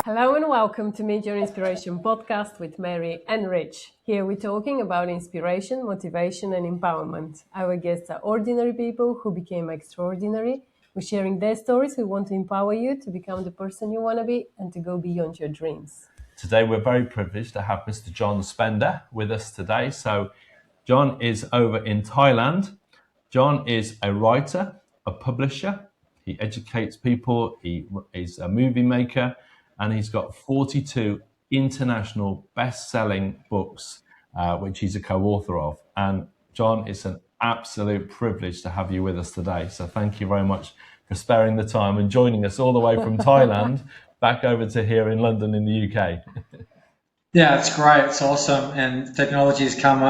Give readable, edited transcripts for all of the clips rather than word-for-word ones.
Hello and welcome to Meet Your Inspiration podcast with Meri and Rich. Here we're talking about inspiration, motivation and empowerment. Our guests are ordinary people who became extraordinary. We're sharing their stories. We want to empower you to become the person you want to be and to go beyond your dreams. Today we're very privileged to have Mr. John Spender with us today. So John is over in Thailand. John is a writer, a publisher. He educates people. He is a movie maker. And he's got 42 international best-selling books, which he's a co-author of. And John, it's an absolute privilege to have you with us today. So thank you very much for sparing the time and joining us all the way from Thailand back over to here in London in the UK. Yeah, it's great. It's awesome. And technology has come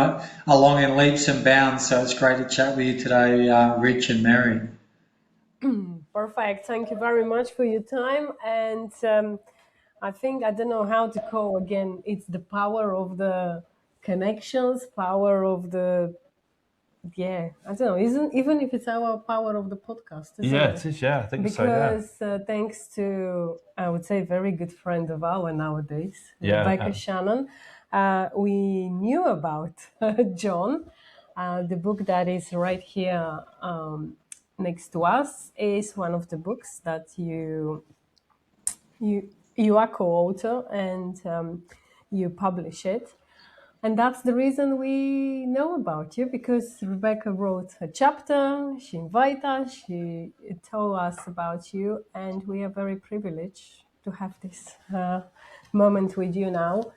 along in leaps and bounds. So it's great to chat with you today, Rich and Meri. Perfect. Thank you very much for your time. And I don't know how to call again. It's the power of the connections, power of the, I don't know, even if it's our power of the podcast. Isn't it is, I think because, so, yeah. Because thanks to, I would say, a very good friend of ours nowadays, Rebecca Shannon, we knew about John. The book that is right here next to us is one of the books that you are co-author and you publish it. And that's the reason we know about you, because Rebecca wrote a chapter, she invited us, she told us about you, and we are very privileged to have this moment with you now.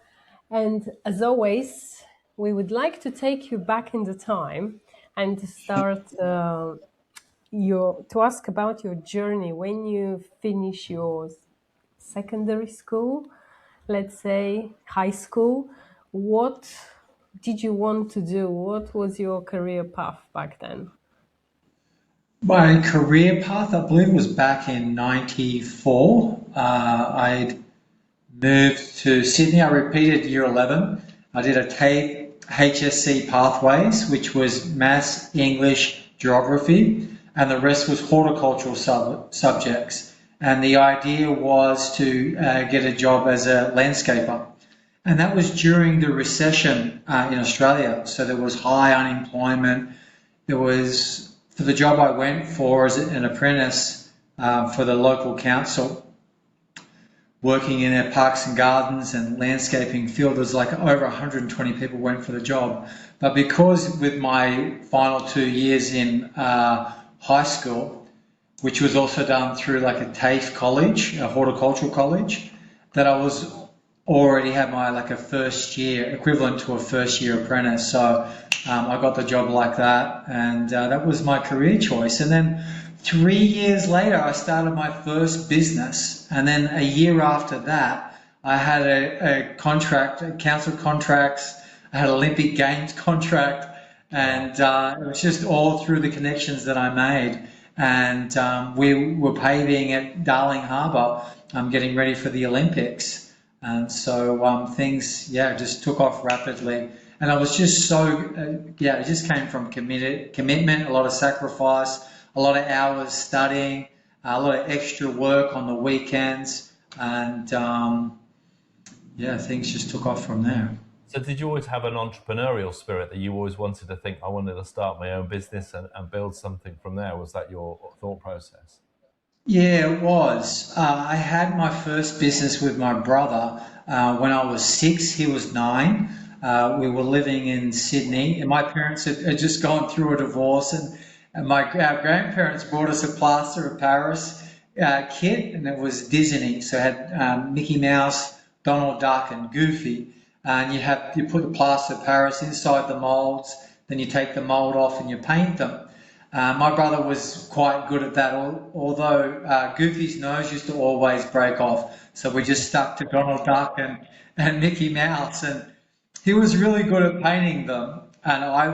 And as always, we would like to take you back in the time and to start to ask about your journey when you finish your secondary school, let's say high school. What did you want to do? What was your career path back then? My career path, I believe, was back in '94. I moved to Sydney. I repeated year 11. I did a TAFE HSC pathways, which was maths, English, geography, and the rest was horticultural subjects. And the idea was to get a job as a landscaper. And that was during the recession in Australia. So there was high unemployment. There was, for the job I went for as an apprentice for the local council, working in their parks and gardens and landscaping field, there's like over 120 people went for the job. But because with my final 2 years in high school, which was also done through like a TAFE college, a horticultural college, that I was already had my like a first year, equivalent to a first year apprentice. So I got the job like that, and that was my career choice. And then 3 years later, I started my first business. And then a year after that, I had a contract, a council contracts, I had an Olympic Games contract, and it was just all through the connections that I made. And we were paving at Darling Harbour, getting ready for the Olympics. And so things, just took off rapidly. And I was just so, it just came from commitment, a lot of sacrifice, a lot of hours studying, a lot of extra work on the weekends. And things just took off from there. So did you always have an entrepreneurial spirit that you always wanted to think, I wanted to start my own business and build something from there? Was that your thought process? Yeah, it was. I had my first business with my brother when I was 6, he was 9. We were living in Sydney, and my parents had just gone through a divorce, and our grandparents brought us a plaster of Paris kit, and it was Disney. So it had Mickey Mouse, Donald Duck, and Goofy. And you put the plaster of Paris inside the molds, then you take the mold off and you paint them. My brother was quite good at that, although Goofy's nose used to always break off. So we just stuck to Donald Duck and Mickey Mouse. And he was really good at painting them. And I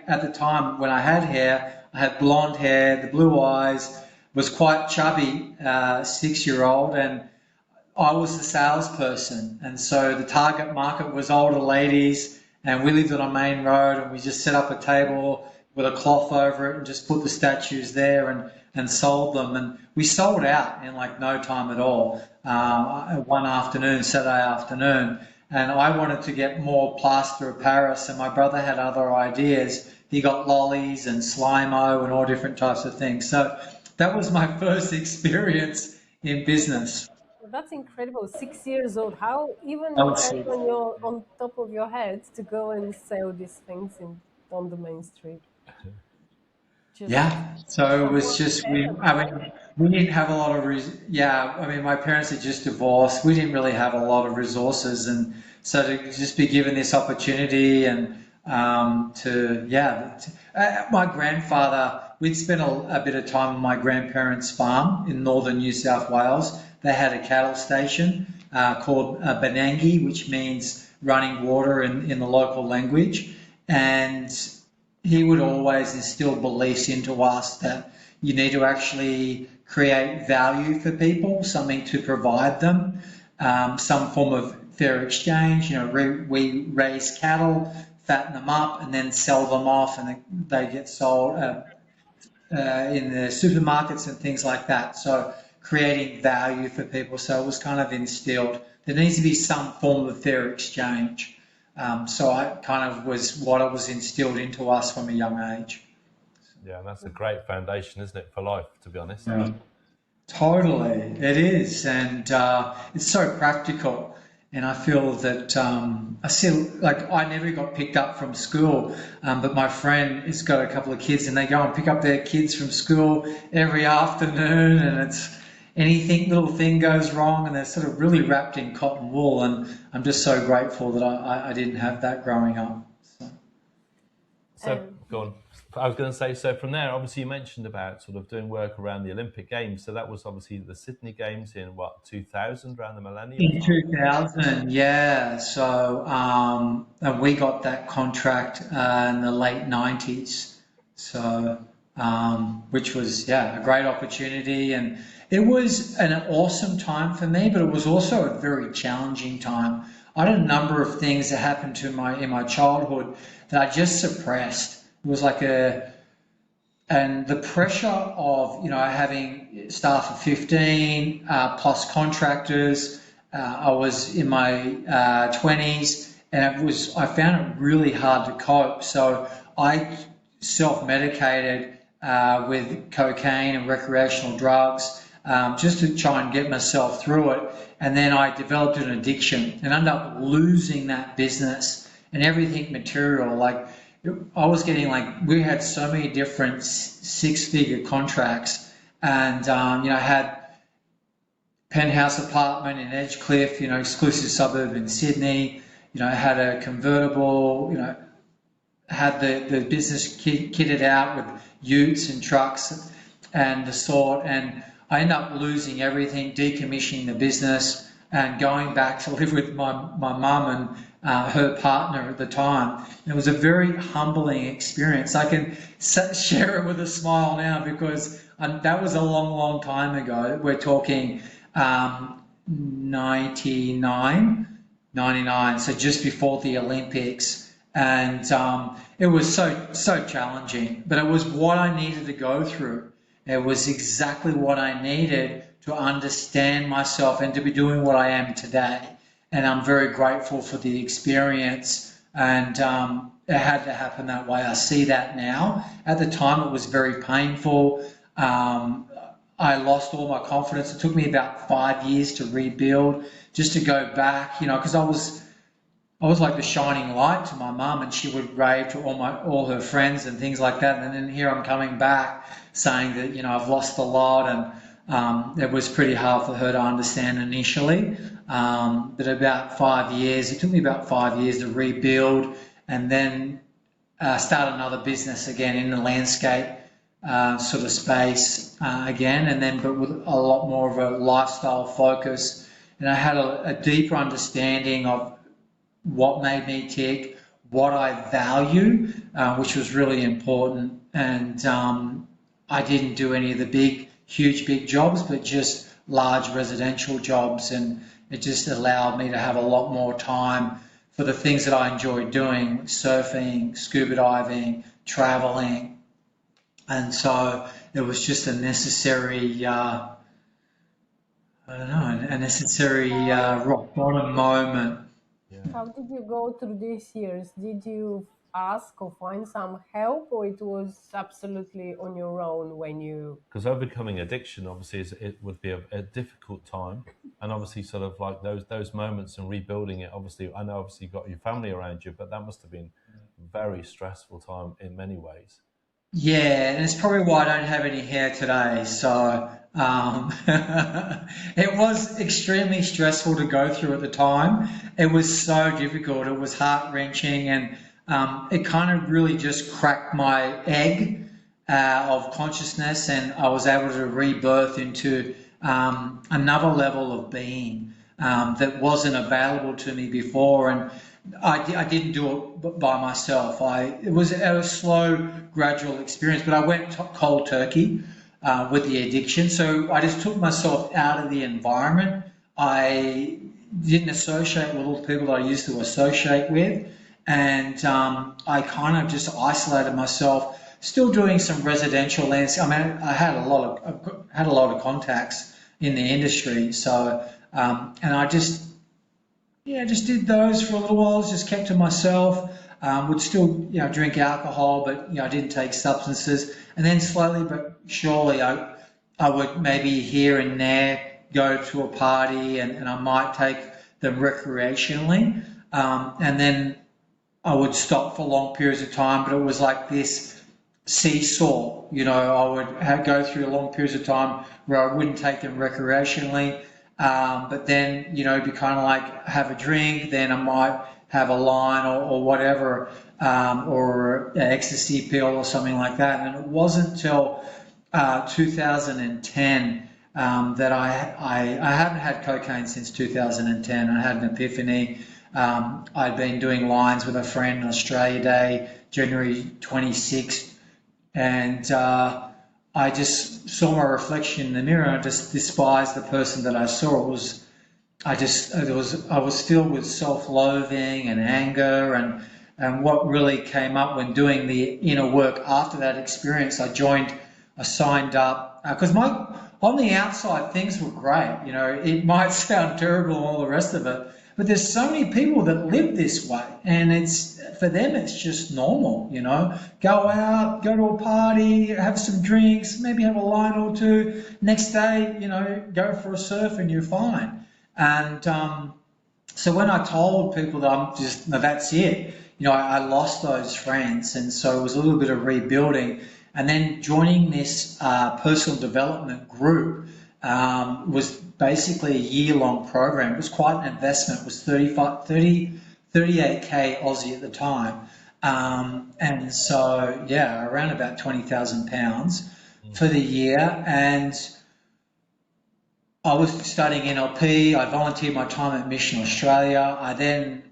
at the time when I had hair, I had blonde hair, the blue eyes, was quite chubby, 6-year-old. And I was the salesperson. And so the target market was older ladies. And we lived on a main road, and we just set up a table with a cloth over it and just put the statues there, and sold them. And we sold out in like no time at all, one afternoon, Saturday afternoon. And I wanted to get more plaster of Paris, and my brother had other ideas. He got lollies and slimo and all different types of things. So that was my first experience in business. That's incredible. 6 years old. How even I you would had say, on top of your head to go and sell these things on the main street? Just yeah. So it was someone just said at night. we didn't have a lot of my parents had just divorced. We didn't really have a lot of resources, and so to just be given this opportunity and my grandfather. We'd spent a bit of time on my grandparents' farm in northern New South Wales. They had a cattle station called Benangi, which means running water in the local language, and he would always instill beliefs into us that you need to actually create value for people, something to provide them, some form of fair exchange. We raise cattle, fatten them up, and then sell them off, and they get sold in the supermarkets and things like that. So creating value for people. So it was kind of instilled. There needs to be some form of fair exchange. So I kind of was what it was instilled into us from a young age. Yeah, and that's a great foundation, isn't it, for life, to be honest? Yeah. Totally, it is, and it's so practical. And I feel that I never got picked up from school, but my friend has got a couple of kids, and they go and pick up their kids from school every afternoon, and it's little thing goes wrong, and they're sort of really wrapped in cotton wool. And I'm just so grateful that I didn't have that growing up. So go on. I was going to say, so from there, obviously you mentioned about sort of doing work around the Olympic Games. So that was obviously the Sydney Games in 2000, around the millennium? In 2000, yeah. So and we got that contract in the late 90s. So which was, a great opportunity. And it was an awesome time for me, but it was also a very challenging time. I had a number of things that happened in my childhood that I just suppressed. It was like and the pressure of, having staff of 15 plus contractors. I was in my 20s, and I found it really hard to cope. So I self-medicated with cocaine and recreational drugs just to try and get myself through it. And then I developed an addiction and ended up losing that business and everything material. Like I was getting we had so many different six-figure contracts, and I had penthouse apartment in Edgecliff, exclusive suburb in Sydney. I had a convertible. Had the business kitted out with utes and trucks and the sort, and I ended up losing everything, decommissioning the business, and going back to live with my mum and her partner at the time. And it was a very humbling experience. I can share it with a smile now because that was a long, long time ago. We're talking 99, so just before the Olympics. And it was so challenging, but it was what I needed to go through. It was exactly what I needed to understand myself and to be doing what I am today. And I'm very grateful for the experience, and it had to happen that way. I see that now. At the time, it was very painful. I lost all my confidence. It took me about 5 years to rebuild, just to go back, because I was like the shining light to my mum, and she would rave to all her friends and things like that. And then here I'm coming back saying that, I've lost a lot, and it was pretty hard for her to understand initially. But about 5 years, it took me about 5 years to rebuild, and then start another business again in the landscape sort of space again, and then but with a lot more of a lifestyle focus. And I had a deeper understanding of what made me tick, what I value, which was really important. And I didn't do any of the huge jobs, but just large residential jobs. And it just allowed me to have a lot more time for the things that I enjoyed doing: surfing, scuba diving, traveling, And so it was just a necessary, a necessary rock bottom moment. How did you go through these years? Did you ask or find some help, or it was absolutely on your own when you... Because overcoming addiction, obviously, it would be a difficult time, and obviously, sort of like those moments and rebuilding it. Obviously, I know obviously you got your family around you, but that must have been a very stressful time in many ways. Yeah, and it's probably why I don't have any hair today. So it was extremely stressful to go through at the time. It was so difficult. It was heart-wrenching, and it kind of really just cracked my egg of consciousness, and I was able to rebirth into another level of being that wasn't available to me before. And I didn't do it by myself. It was a slow, gradual experience, but I went cold turkey with the addiction. So I just took myself out of the environment. I didn't associate with all the people that I used to associate with, and I kind of just isolated myself. Still doing some residential landscape. I mean, I had a lot of contacts in the industry. So and I just did those for a little while. Just kept to myself. Would still drink alcohol, but I didn't take substances. And then slowly but surely, I would maybe here and there go to a party, and I might take them recreationally, and then I would stop for long periods of time. But it was like this seesaw. I would go through long periods of time where I wouldn't take them recreationally, but then be kind of like have a drink, then I might have a line or whatever, or an ecstasy pill or something like that. And it wasn't until 2010 that I haven't had cocaine since 2010. I had an epiphany. I'd been doing lines with a friend on Australia Day, January 26th, and I just saw my reflection in the mirror, and I just despised the person that I saw. I was filled with self-loathing and anger, and what really came up when doing the inner work after that experience, I signed up, because on the outside things were great. It might sound terrible and all the rest of it, but there's so many people that live this way, and for them it's just normal. Go out, go to a party, have some drinks, maybe have a line or two. Next day, go for a surf and you're fine. And so when I told people that that's it, I lost those friends, and so it was a little bit of rebuilding. And then joining this personal development group was basically a year-long program. It was quite an investment. It was 38K Aussie at the time. And so, around about £20,000 for the year. And I was studying NLP. I volunteered my time at Mission Australia. I then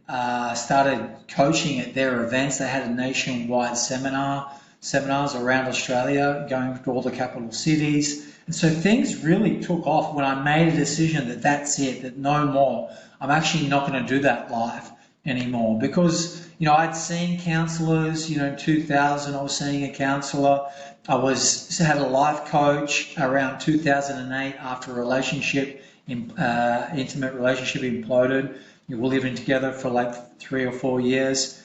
started coaching at their events. They had a nationwide seminars around Australia, going to all the capital cities. And so things really took off when I made a decision that that's it, that no more. I'm actually not going to do that life anymore, because, I'd seen counsellors, in 2000 I was seeing a counsellor. I had a life coach around 2008 after a relationship, intimate relationship imploded. We were living together for like 3 or 4 years.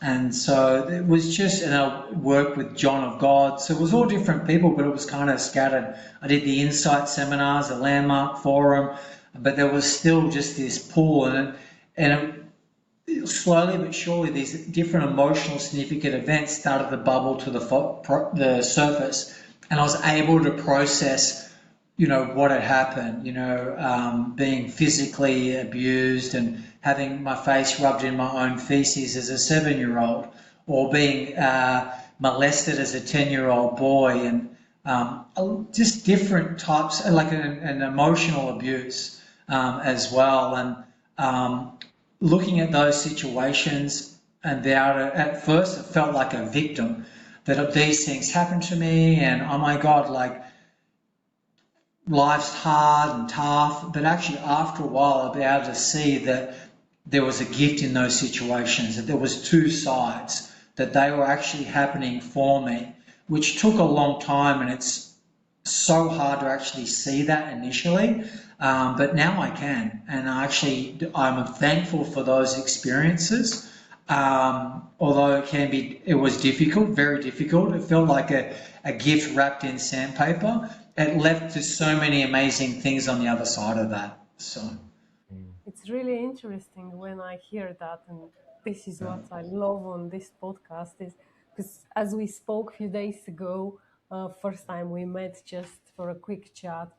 And so it was and I worked with John of God. So it was all different people, but it was kind of scattered. I did the Insight seminars, the Landmark Forum, but there was still just this pool. And slowly but surely, these different emotional significant events started to bubble to the surface. And I was able to process, what had happened, being physically abused and having my face rubbed in my own feces as a 7-year-old, or being molested as a 10-year-old boy, and just different types, like an emotional abuse as well. And looking at those situations, and at first it felt like a victim, that these things happened to me, and oh my God, like, life's hard and tough. But actually, after a while, I'll be able to see that there was a gift in those situations, that there was two sides, that they were actually happening for me. which took a long time, and it's so hard to actually see that initially. But now I can, and I'm thankful for those experiences. Although it was difficult, very difficult. It felt like a gift wrapped in sandpaper. It left to so many amazing things on the other side of that. So it's really interesting when I hear that, and this is what I love on this podcast is because as we spoke a few days ago, first time we met just for a quick chat,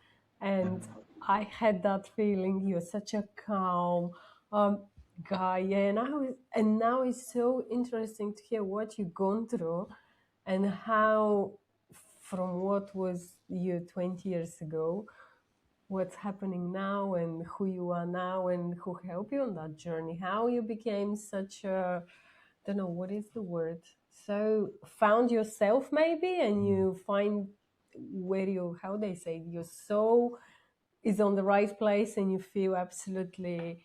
and I had that feeling you're such a calm guy, and now it's so interesting to hear what you've gone through and how from what was you 20 years ago, what's happening now and who you are now and who helped you on that journey, how you became such a, don't know what is the word, so found yourself maybe, and you find where you, how they say, your soul is on the right place and you feel absolutely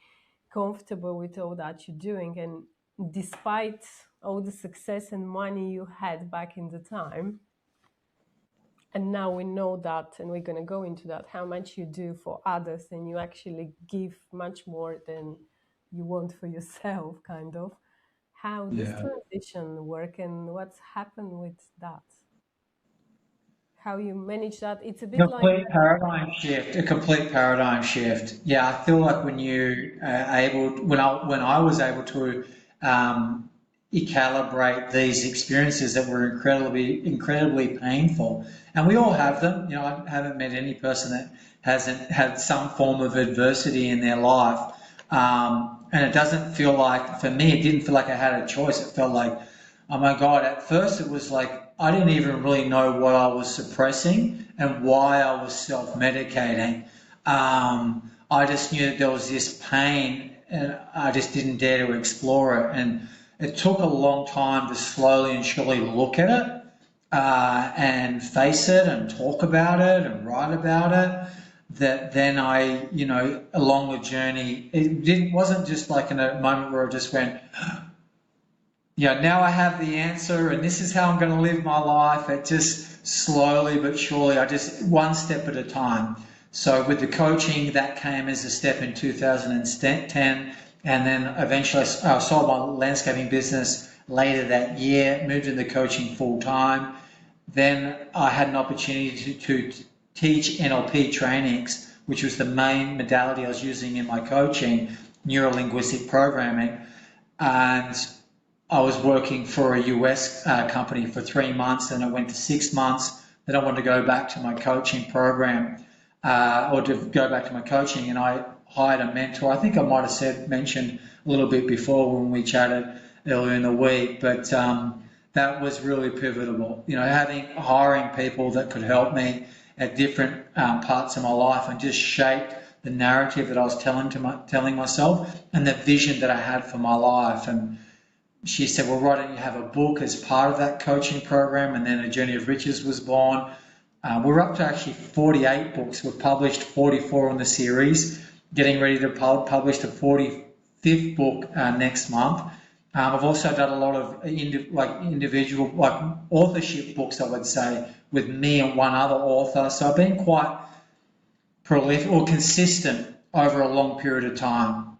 comfortable with all that you're doing. And despite all the success and money you had back in the time, and now we know that, and we're going to go into that, how much you do for others and you actually give much more than you want for yourself, kind of. How this transition work and what's happened with that? How you manage that? It's a bit like a complete paradigm shift. Yeah, I feel like when I was able to calibrate these experiences that were incredibly painful, and we all have them. I haven't met any person that hasn't had some form of adversity in their life, and it doesn't feel like, for me, it didn't feel like I had a choice. It felt like, oh my God, at first it was like I didn't even really know what I was suppressing and why I was self-medicating. I just knew that there was this pain and I just didn't dare to explore it. And it took a long time to slowly and surely look at it and face it and talk about it and write about it. That then along the journey, wasn't just like in a moment where I just went, now I have the answer and this is how I'm going to live my life. It just slowly but surely, I just one step at a time. So with the coaching, that came as a step in 2010. And then eventually I sold my landscaping business later that year, moved into coaching full time. Then I had an opportunity to teach NLP trainings, which was the main modality I was using in my coaching, Neuro-Linguistic Programming. And I was working for a US company for 3 months, and I went to 6 months. Then I wanted to go back to my coaching program, or to go back to my coaching, and I hired a mentor. I think I might have mentioned a little bit before when we chatted earlier in the week, but that was really pivotal. Hiring people that could help me at different parts of my life and just shape the narrative that I was telling myself and the vision that I had for my life. And she said, well, why don't you have a book as part of that coaching program? And then A Journey of Riches was born. We're up to actually 48 books. We've published 44 in the series, getting ready to publish the 45th book next month. I've also done a lot of individual authorship books, I would say, with me and one other author. So I've been quite prolific or consistent over a long period of time,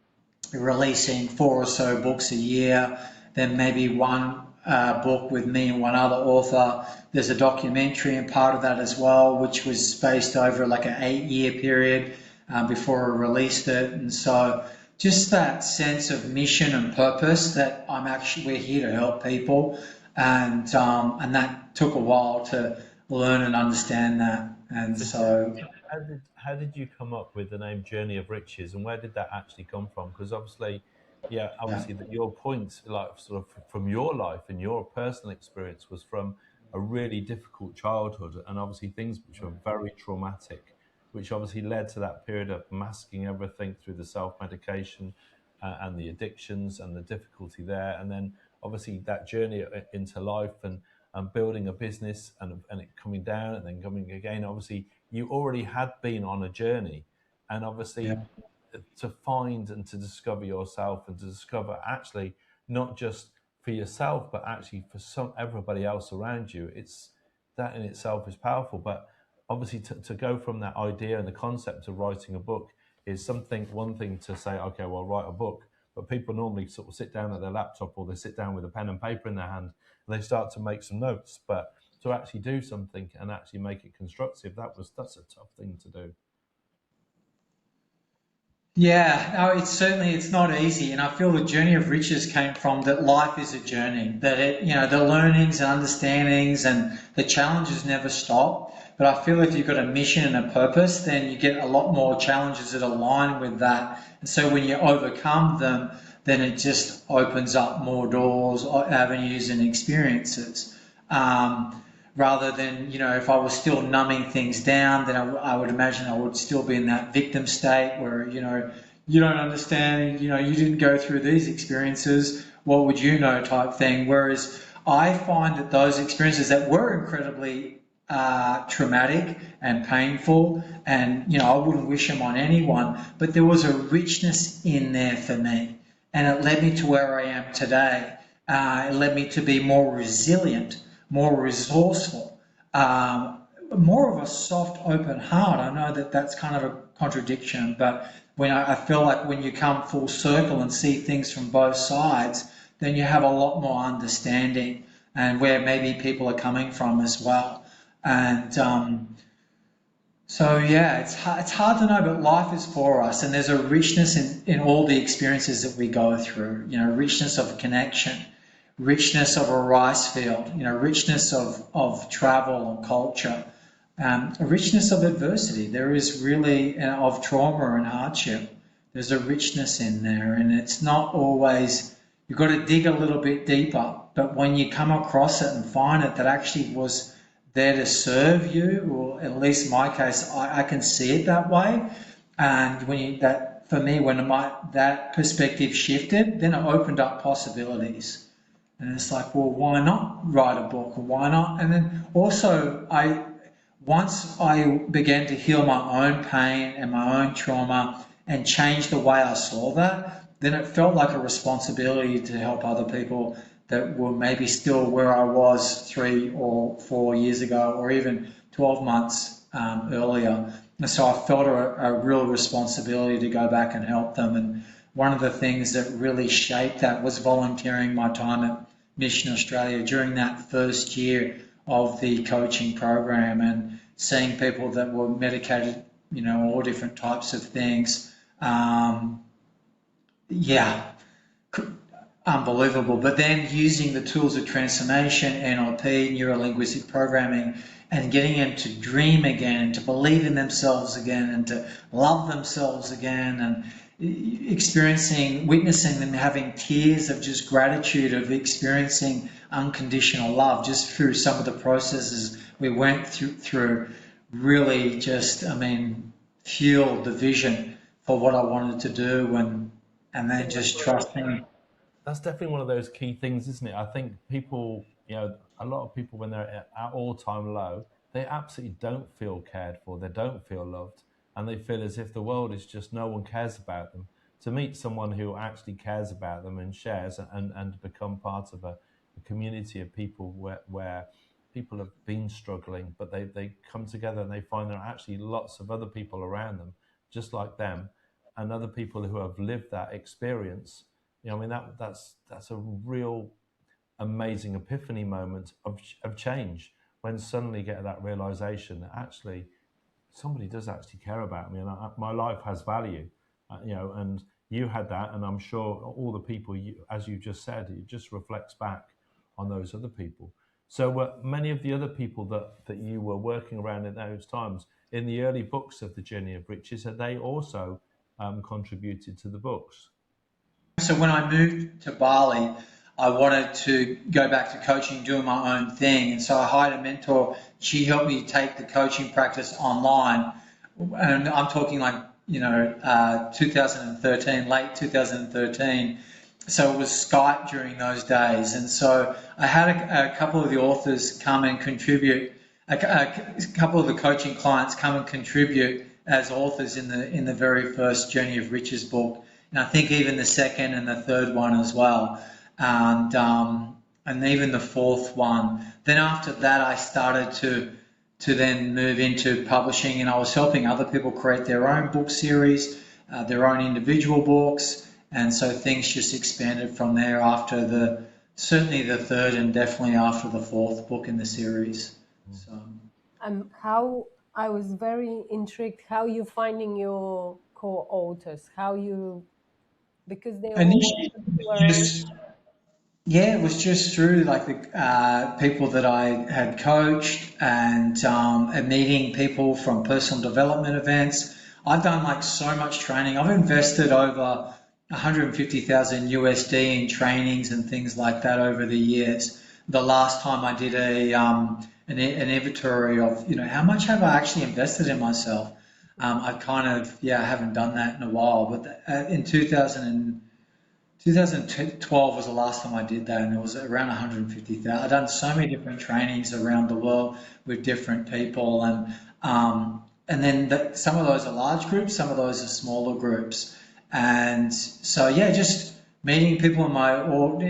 releasing 4 or so books a year, then maybe one book with me and one other author. There's a documentary and part of that as well, which was spaced over like an 8-year period before I released it. And so just that sense of mission and purpose that we're here to help people. And that took a while to learn and understand that. And so how did you come up with the name Journey of Riches, and where did that actually come from? Because obviously your point, like sort of from your life and your personal experience, was from a really difficult childhood, and obviously things which were very traumatic, which obviously led to that period of masking everything through the self-medication and the addictions and the difficulty there, and then obviously that journey into life and building a business and it coming down and then coming again. Obviously you already had been on a journey, and obviously to find and to discover yourself and to discover actually not just for yourself but actually for everybody else around you, it's that in itself is powerful. But obviously, to go from that idea and the concept of writing a book is one thing to say, okay, well, write a book. But people normally sort of sit down at their laptop, or they sit down with a pen and paper in their hand, and they start to make some notes. But to actually do something and actually make it constructive, that's a tough thing to do. Yeah, no, it's not easy, and I feel the journey of riches came from that life is a journey, that the learnings and understandings and the challenges never stop. But I feel if you've got a mission and a purpose, then you get a lot more challenges that align with that. And so when you overcome them, then it just opens up more doors, avenues, and experiences. Rather than, if I was still numbing things down, then I would imagine I would still be in that victim state where, you don't understand, you didn't go through these experiences, what would you know type thing. Whereas I find that those experiences that were incredibly traumatic and painful, and, I wouldn't wish them on anyone, but there was a richness in there for me, and it led me to where I am today. It led me to be more resilient, more resourceful, more of a soft, open heart. I know that that's kind of a contradiction, but when I feel like when you come full circle and see things from both sides, then you have a lot more understanding and where maybe people are coming from as well. And so, yeah, it's hard to know, but life is for us, and there's a richness in all the experiences that we go through, richness of connection, richness of a rice field, richness of travel and culture, a richness of adversity. There is really, of trauma and hardship. There's a richness in there, and it's not always, you've got to dig a little bit deeper, but when you come across it and find it that actually was there to serve you, or at least in my case, I can see it that way. And when that perspective shifted, then it opened up possibilities. And it's like, well, why not write a book, or why not? And then also, once I began to heal my own pain and my own trauma and change the way I saw that, then it felt like a responsibility to help other people that were maybe still where I was 3 or 4 years ago, or even 12 months earlier. And so I felt a real responsibility to go back and help them. And one of the things that really shaped that was volunteering my time at Mission Australia during that first year of the coaching program, and seeing people that were medicated, all different types of things. Unbelievable. But then using the tools of transformation, NLP, Neuro-Linguistic Programming, and getting them to dream again, and to believe in themselves again, and to love themselves again, and witnessing them having tears of just gratitude, of experiencing unconditional love just through some of the processes we went through, really just, fueled the vision for what I wanted to do, and then just trusting. That's definitely one of those key things, isn't it? I think people, a lot of people, when they're at all-time low, they absolutely don't feel cared for, they don't feel loved, and they feel as if the world is just, no one cares about them. To meet someone who actually cares about them and shares, and become part of a community of people where people have been struggling, but they come together and they find there are actually lots of other people around them just like them, and other people who have lived that experience. That's a real amazing epiphany moment of change, when suddenly get that realization that actually somebody does actually care about me, and my life has value, and you had that, and I'm sure all the people, as you just said, it just reflects back on those other people. So many of the other people that you were working around at those times, in the early books of the Journey of Riches, had they also contributed to the books? So when I moved to Bali, I wanted to go back to coaching, doing my own thing. And so I hired a mentor. She helped me take the coaching practice online. And I'm talking 2013, late 2013. So it was Skype during those days. And so I had a couple of the authors come and contribute, a couple of the coaching clients come and contribute as authors in the very first Journey of Riches book. And I think even the second and the third one as well. And and even the fourth one. Then after that, I started to then move into publishing, and I was helping other people create their own book series, their own individual books, and so things just expanded from there after certainly the third and definitely after the fourth book in the series. So. How I was very intrigued how you finding your co-authors, because they all Initially, were. it was just through like the people that I had coached and meeting people from personal development events. I've done like so much training. I've invested over 150,000 USD in trainings and things like that over the years. The last time I did an inventory of, how much have I actually invested in myself? I kind of, haven't done that in a while, but in 2012 was the last time I did that, and it was around 150,000. I've done so many different trainings around the world with different people, and then some of those are large groups, some of those are smaller groups, and so just meeting people in my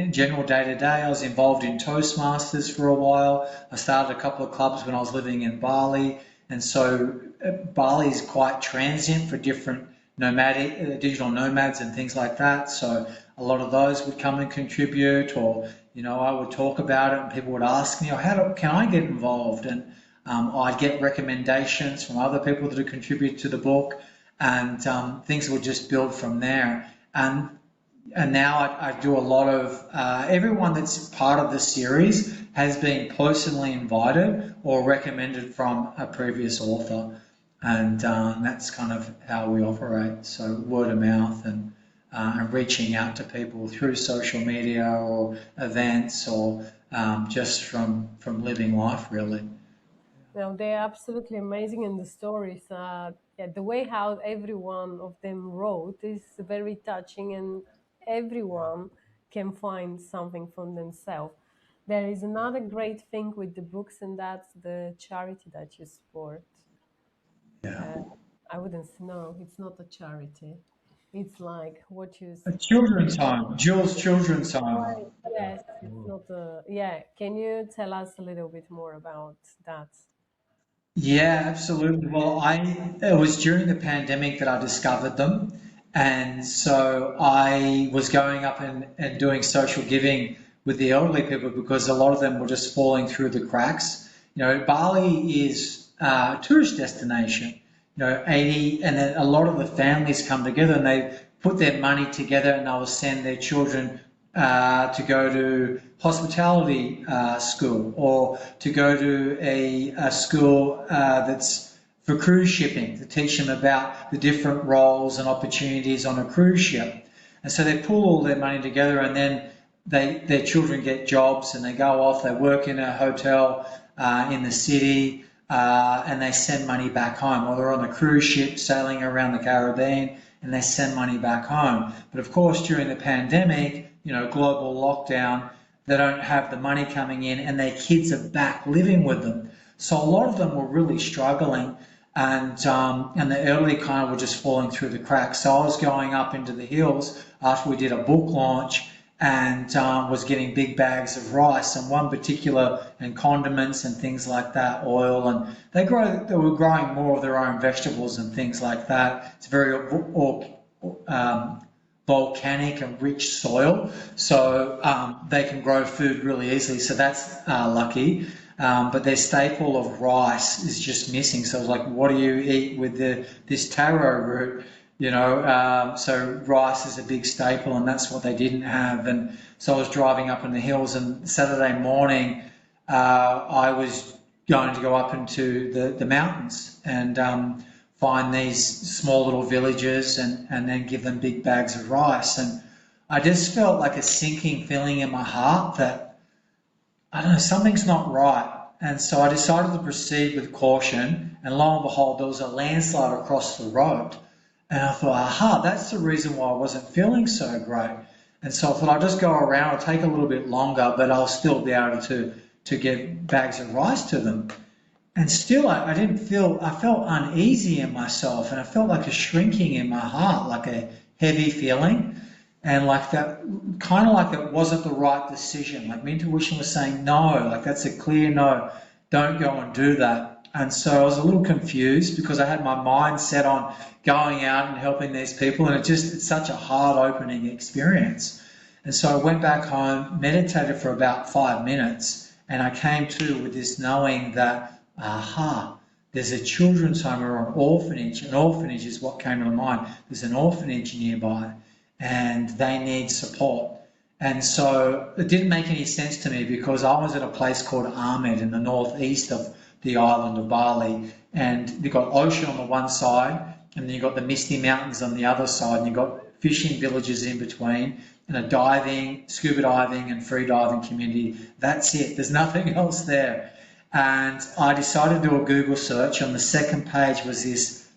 general day-to-day. I was involved in Toastmasters for a while. I started a couple of clubs when I was living in Bali, and so Bali is quite transient for different digital nomads and things like that. So a lot of those would come and contribute, or I would talk about it, and people would ask me, can I get involved? And I'd get recommendations from other people that would contribute to the book, and things would just build from there. And now I do a lot of everyone that's part of the series has been personally invited or recommended from a previous author, and that's kind of how we operate. So word of mouth and reaching out to people through social media or events or just from living life, really. No, they're absolutely amazing in the stories. The way how every one of them wrote is very touching, and everyone can find something from themselves. There is another great thing with the books, and that's the charity that you support. Yeah. I wouldn't know. It's not a charity. It's like what you. A children's home, Jules Children's Home. Yes, it's not a. Yeah, can you tell us a little bit more about that? Yeah, absolutely. Well, it was during the pandemic that I discovered them. And so I was going up and doing social giving with the elderly people because a lot of them were just falling through the cracks. Bali is a tourist destination, 80, and then a lot of the families come together and they put their money together and they'll send their children to go to hospitality school or to go to a school that's for cruise shipping to teach them about the different roles and opportunities on a cruise ship. And so they pull all their money together and then their children get jobs and they go off, they work in a hotel in the city and they send money back home, or they're on a cruise ship sailing around the Caribbean and they send money back home. But of course, during the pandemic, global lockdown, they don't have the money coming in and their kids are back living with them. So a lot of them were really struggling and the elderly kind of were just falling through the cracks. So I was going up into the hills after we did a book launch and was getting big bags of rice and one particular, and condiments and things like that, oil, and they were growing more of their own vegetables and things like that. It's very volcanic and rich soil, so they can grow food really easily, so that's lucky. But their staple of rice is just missing. So I was like, what do you eat with this taro root? So rice is a big staple and that's what they didn't have. And so I was driving up in the hills and Saturday morning I was going to go up into the mountains and find these small little villages and then give them big bags of rice. And I just felt like a sinking feeling in my heart that, I don't know, something's not right. And so I decided to proceed with caution, and lo and behold, there was a landslide across the road. And I thought, that's the reason why I wasn't feeling so great. And so I thought I'll just go around, it'll take a little bit longer, but I'll still be able to get bags of rice to them. And still I felt uneasy in myself and I felt like a shrinking in my heart, like a heavy feeling. And like that, kind of like it wasn't the right decision. Like my intuition was saying, no, like that's a clear no, don't go and do that. And so I was a little confused because I had my mind set on going out and helping these people, and it's such a hard opening experience. And so I went back home, meditated for about 5 minutes, and I came to with this knowing that, aha, there's a children's home or an orphanage. An orphanage is what came to my mind. There's an orphanage nearby and they need support. And so it didn't make any sense to me because I was at a place called Ahmed in the northeast of the island of Bali, and you've got ocean on the one side and then you've got the misty mountains on the other side, and you've got fishing villages in between and a diving, scuba diving and free diving community. That's it. There's nothing else there. And I decided to do a Google search. On the second page was this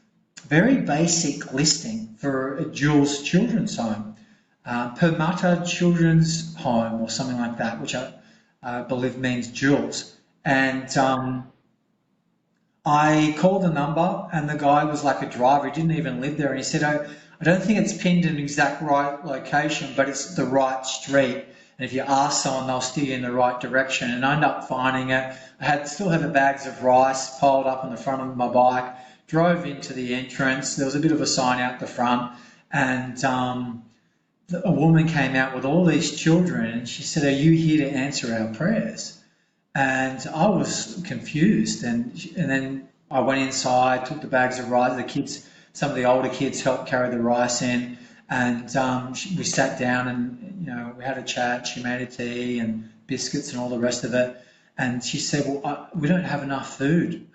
very basic listing for a Jules Children's Home, Permata Children's Home or something like that, which I believe means Jules. And I called the number and the guy was like a driver. He didn't even live there. And he said, I don't think it's pinned an exact right location, but it's the right street. And if you ask someone, they'll steer you in the right direction. And I ended up finding it. I still had the bags of rice piled up on the front of my bike, drove into the entrance. There was a bit of a sign out the front, and a woman came out with all these children, and she said, "Are you here to answer our prayers?" And I was confused, and then I went inside, took the bags of rice. The kids, some of the older kids, helped carry the rice in, and we sat down and we had a chat. She made a tea and biscuits and all the rest of it. And she said, "Well, we don't have enough food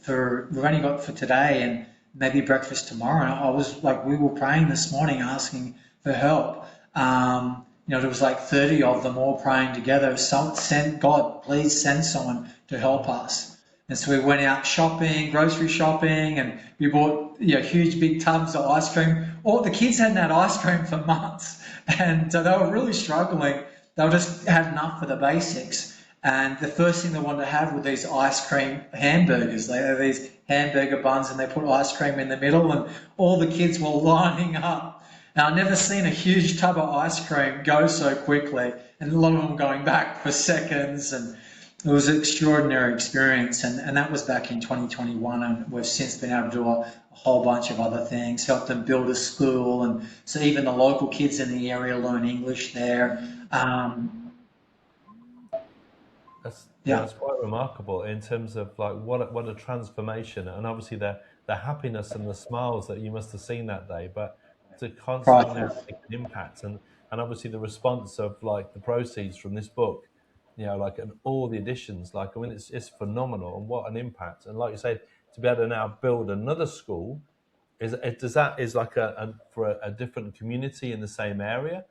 we've only got for today and maybe breakfast tomorrow." And I was like, we were praying this morning, asking for help. There was like 30 of them all praying together. Send God, please send someone to help us. And so we went out shopping, grocery shopping, and we bought huge big tubs of ice cream. All the kids hadn't had ice cream for months, and they were really struggling. They just had enough for the basics. And the first thing they wanted to have were these ice cream hamburgers. They had these hamburger buns and they put ice cream in the middle, and all the kids were lining up. Now, I've never seen a huge tub of ice cream go so quickly, and a lot of them going back for seconds, and it was an extraordinary experience. And that was back in 2021, and we've since been able to do a whole bunch of other things, help them build a school, and so even the local kids in the area learn English there. That's quite remarkable in terms of like what a transformation, and obviously the happiness and the smiles that you must have seen that day, but to constantly make an impact, and obviously the response of like the proceeds from this book, like, and all the editions, like, I mean, it's phenomenal, and what an impact. And like you said, to be able to now build another school, is like for a different community in the same area?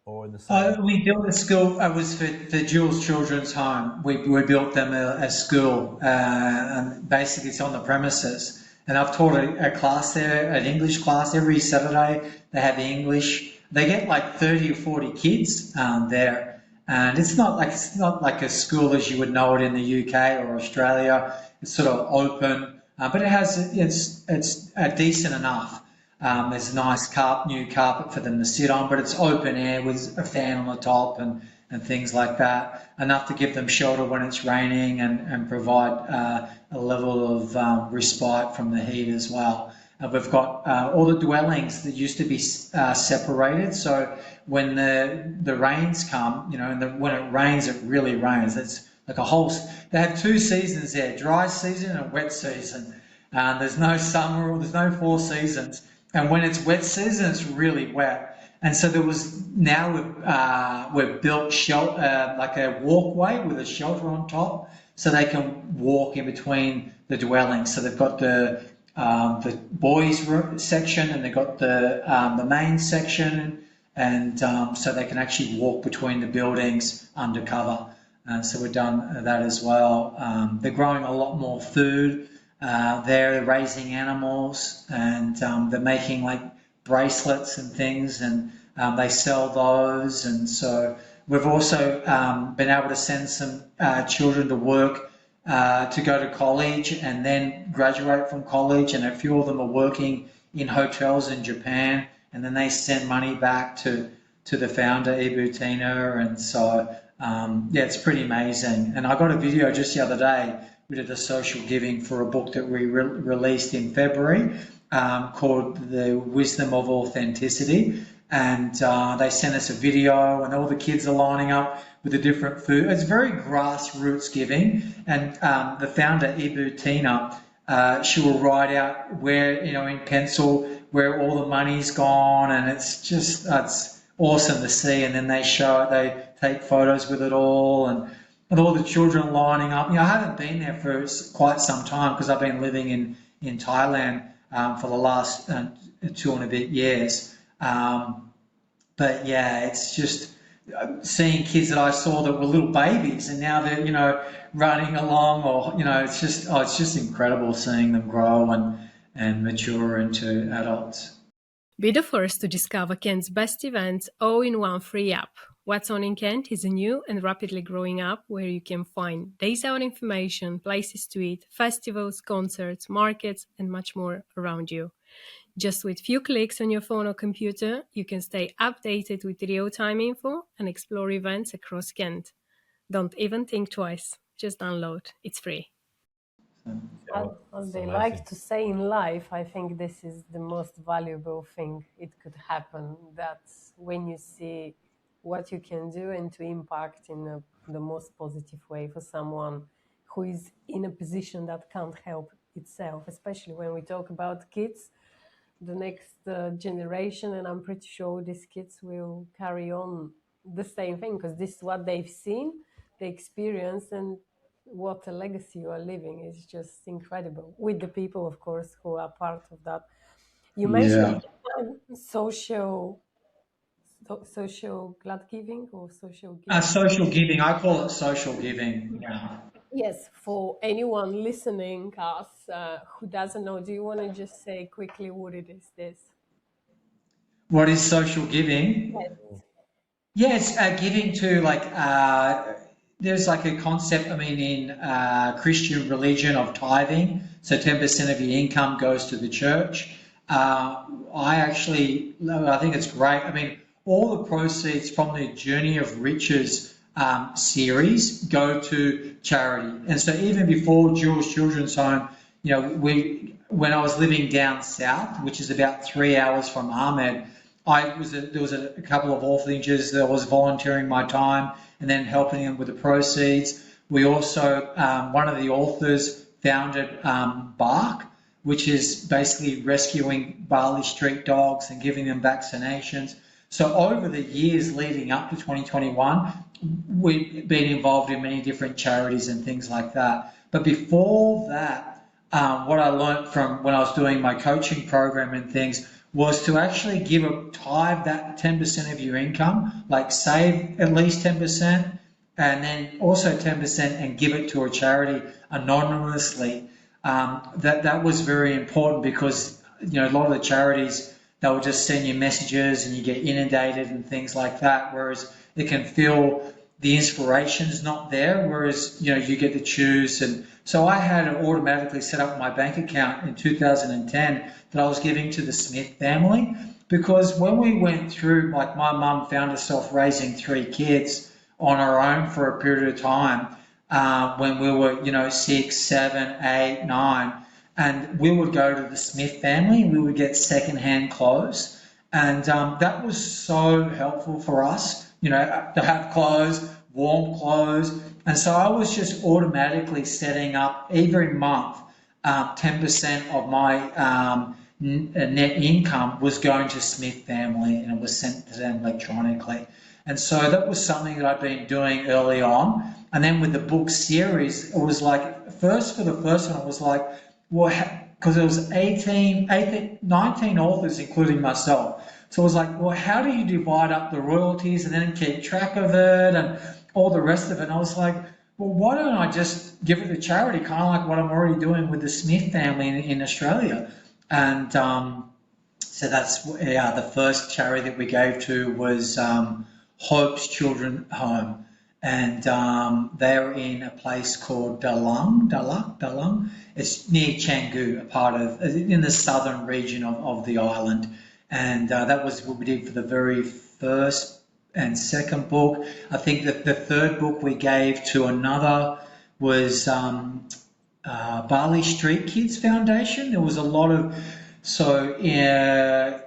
Or in the same... We built a school. It was for Jules Children's Home. We built them a school, and basically it's on the premises. And I've taught a class there, an English class, every Saturday. They have English. They get like 30 or 40 kids there, and it's not like a school as you would know it in the UK or Australia. It's sort of open, but it's decent enough. There's a nice new carpet for them to sit on, but it's open air with a fan on the top and things like that, enough to give them shelter when it's raining and provide a level of respite from the heat as well. We've got all the dwellings that used to be separated, so when the rains come, and when it rains, it really rains. It's like they have 2 seasons there, dry season and wet season. There's no summer, there's no 4 seasons. And when it's wet season, it's really wet. And so we've built shelter, like a walkway with a shelter on top, so they can walk in between the dwellings. So they've got the boys' section, and they've got the main section, and so they can actually walk between the buildings undercover. And so we've done that as well. They're growing a lot more food. They're raising animals, and they're making like bracelets and things, and they sell those. And so we've also been able to send some children to work to go to college and then graduate from college, and a few of them are working in hotels in Japan and then they send money back to the founder, Ibu Tina, and so yeah, it's pretty amazing. And I got a video just the other day. We did a social giving for a book that we released in February called The Wisdom of Authenticity, and they sent us a video, and all the kids are lining up with the different food. It's very grassroots giving, and the founder, Ibu Tina, she will write out where, in pencil, where all the money's gone, and it's just, it's awesome to see. And then they show it, they take photos with it all, and all the children lining up. I haven't been there for quite some time because I've been living in Thailand for the last 2 and a bit years. But yeah, it's just seeing kids that I saw that were little babies, and now they're, running along, or, it's just incredible seeing them grow and mature into adults. Be the first to discover Kent's best events all in one free app. What's On in Kent is a new and rapidly growing app where you can find days out information, places to eat, festivals, concerts, markets, and much more around you. Just with few clicks on your phone or computer, you can stay updated with real-time info and explore events across Kent. Don't even think twice. Just download. It's free. As they like to say in life, I think this is the most valuable thing it could happen. That's when you see what you can do and to impact in the most positive way for someone who is in a position that can't help itself, especially when we talk about kids, the next generation, and I'm pretty sure these kids will carry on the same thing because this is what they've seen, they experienced, and what a legacy you are leaving is just incredible with the people, of course, who are part of that. You mentioned social glad giving or social giving? Social giving. I call it social giving. Yeah. Yes, for anyone listening us who doesn't know, do you want to just say quickly what it is? What is social giving? Yes. Yeah, it's giving to there's like a concept, in Christian religion of tithing. So 10% of your income goes to the church. I think it's great. All the proceeds from the Journey of Riches series go to charity. And so even before Jules Children's Home, when I was living down south, which is about 3 hours from Ahmed, there was a couple of orphanages that I was volunteering my time and then helping them with the proceeds. We also, one of the authors founded Bark, which is basically rescuing Bali street dogs and giving them vaccinations. So over the years leading up to 2021, we've been involved in many different charities and things like that. But before that, what I learned from when I was doing my coaching program and things was to actually tithe that 10% of your income, like save at least 10%, and then also 10% and give it to a charity anonymously. That was very important because, a lot of the charities, they will just send you messages and you get inundated and things like that, whereas it can feel the inspiration's not there, whereas, you get to choose. And so I had it automatically set up my bank account in 2010 that I was giving to the Smith family, because when we went through, like my mum found herself raising 3 kids on her own for a period of time when we were, 6, 7, 8, 9, and we would go to the Smith family and we would get secondhand clothes. And that was so helpful for us, to have clothes, warm clothes. And so I was just automatically setting up every month 10% of my net income was going to Smith family, and it was sent to them electronically. And so that was something that I've been doing early on. And then with the book series, it was for the first one, it was because it was 19 authors, including myself. So it was how do you divide up the royalties and then keep track of it and all the rest of it? And I was why don't I just give it to charity, kind of like what I'm already doing with the Smith family in Australia? And so that's, the first charity that we gave to was Hope's Children's Home. And they're in a place called Dalang. It's near Canggu, in the southern region of the island. and that was what we did for the very first and second book. I think that the third book we gave to another was Bali Street Kids Foundation. There was a lot of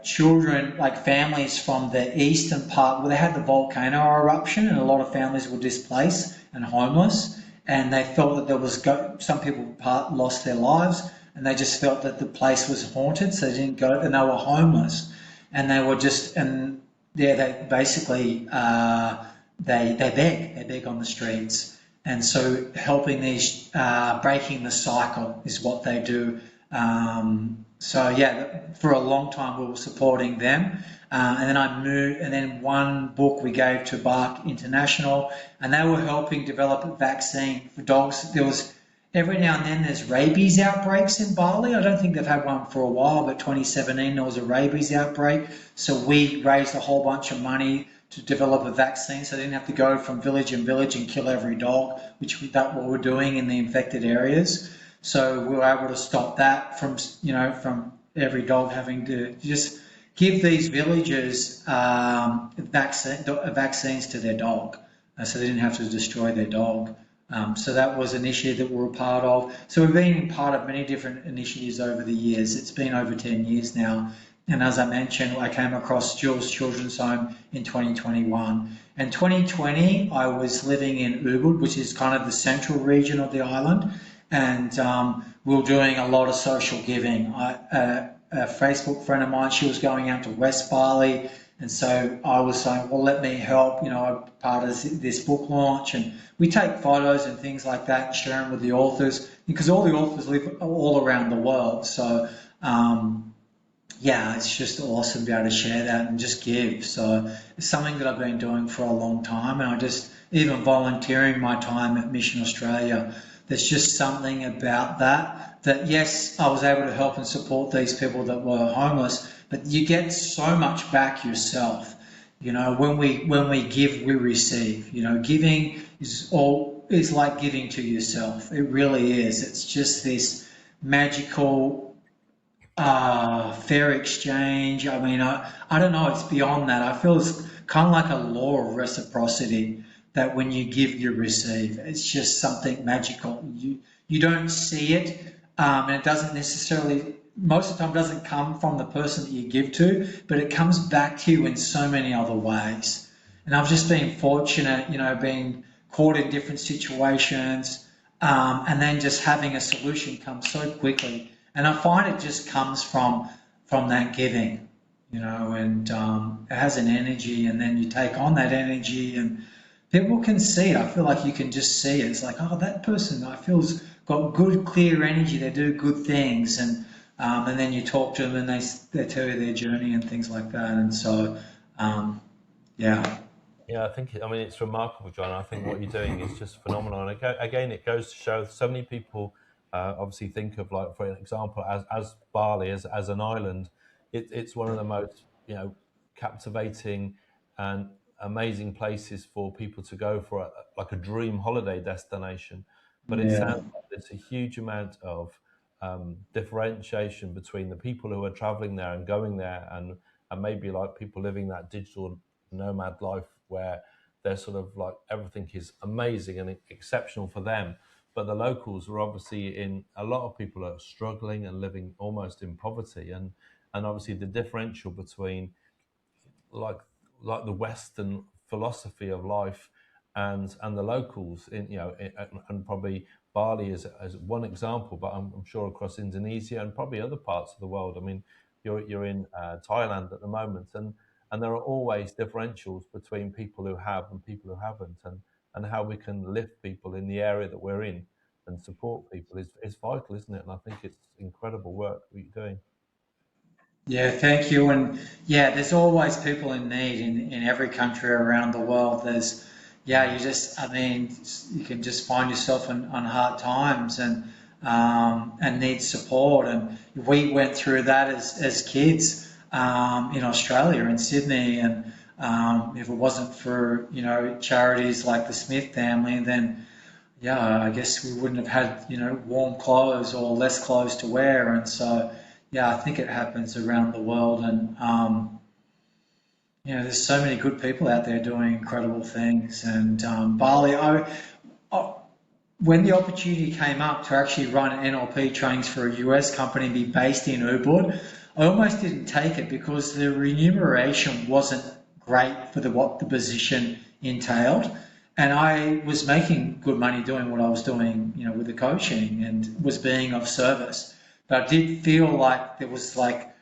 children, like families from the eastern part, where they had the volcano eruption, and a lot of families were displaced and homeless, and they felt that there was some people lost their lives, and they just felt that the place was haunted, so they didn't go, and they were homeless, and they were just, and yeah, they basically they beg on the streets. And so helping these, breaking the cycle is what they do. So yeah, for a long time we were supporting them. And then I moved, and then one book we gave to Bark International, and they were helping develop a vaccine for dogs. There was, every now and then there's rabies outbreaks in Bali. I don't think they've had one for a while, but 2017 there was a rabies outbreak. So we raised a whole bunch of money to develop a vaccine, so they didn't have to go from village and village and kill every dog, that's what we're doing in the infected areas. So we were able to stop that from every dog having to just give these villagers vaccines to their dog, so they didn't have to destroy their dog. So that was an issue that we were part of. So we've been part of many different initiatives over the years. It's been over 10 years now. And as I mentioned, I came across Jules Children's Home in 2021. And 2020, I was living in Ubud, which is kind of the central region of the island. And we were doing a lot of social giving. A Facebook friend of mine, she was going out to West Bali. And so I was saying, well, let me help, I'm part of this book launch. And we take photos and things like that and share them with the authors, because all the authors live all around the world. So, yeah, it's just awesome to be able to share that and just give. So it's something that I've been doing for a long time, and I just, even volunteering my time at Mission Australia, there's just something about that yes, I was able to help and support these people that were homeless, but you get so much back yourself. When we give, we receive. Giving is like giving to yourself. It really is. It's just this magical fair exchange. I mean, I don't know, it's beyond that. I feel it's kind of like a law of reciprocity, that when you give, you receive. It's just something magical. You don't see it, and it doesn't necessarily, most of the time, doesn't come from the person that you give to, but it comes back to you in so many other ways. And I've just been fortunate, being caught in different situations, and then just having a solution come so quickly. And I find it just comes from that giving, and it has an energy, and then you take on that energy, and people can see it. I feel like you can just see it. It's like, oh, that person I feel's got good, clear energy. They do good things, and then you talk to them, and they tell you their journey and things like that. And so, yeah. Yeah, it's remarkable, John. I think what you're doing is just phenomenal. And again, it goes to show so many people obviously think of, like, for example, as Bali, as an island, it's one of the most, captivating and amazing places for people to go for like a dream holiday destination. But it sounds like there's a huge amount of differentiation between the people who are traveling there and going there, and maybe like people living that digital nomad life where they're sort of like, everything is amazing and exceptional for them, but the locals are obviously, a lot of people are struggling and living almost in poverty, and obviously the differential between like the Western philosophy of life and the locals and probably Bali as one example, but I'm sure across Indonesia and probably other parts of the world. I mean, you're in Thailand at the moment, and there are always differentials between people who have and people who haven't, and how we can lift people in the area that we're in and support people is vital, isn't it? And I think it's incredible work that you're doing. Yeah, thank you. And yeah, there's always people in need in every country around the world. You can just find yourself on hard times and need support. And we went through that as kids in Australia, in Sydney. And if it wasn't for, charities like the Smith family, then yeah, I guess we wouldn't have had, warm clothes or less clothes to wear. And so, yeah, I think it happens around the world, and there's so many good people out there doing incredible things. And Bali, I when the opportunity came up to actually run NLP trainings for a US company and be based in Ubud, I almost didn't take it because the remuneration wasn't great for what the position entailed. And I was making good money doing what I was doing, with the coaching, and was being of service. But I did feel like there was like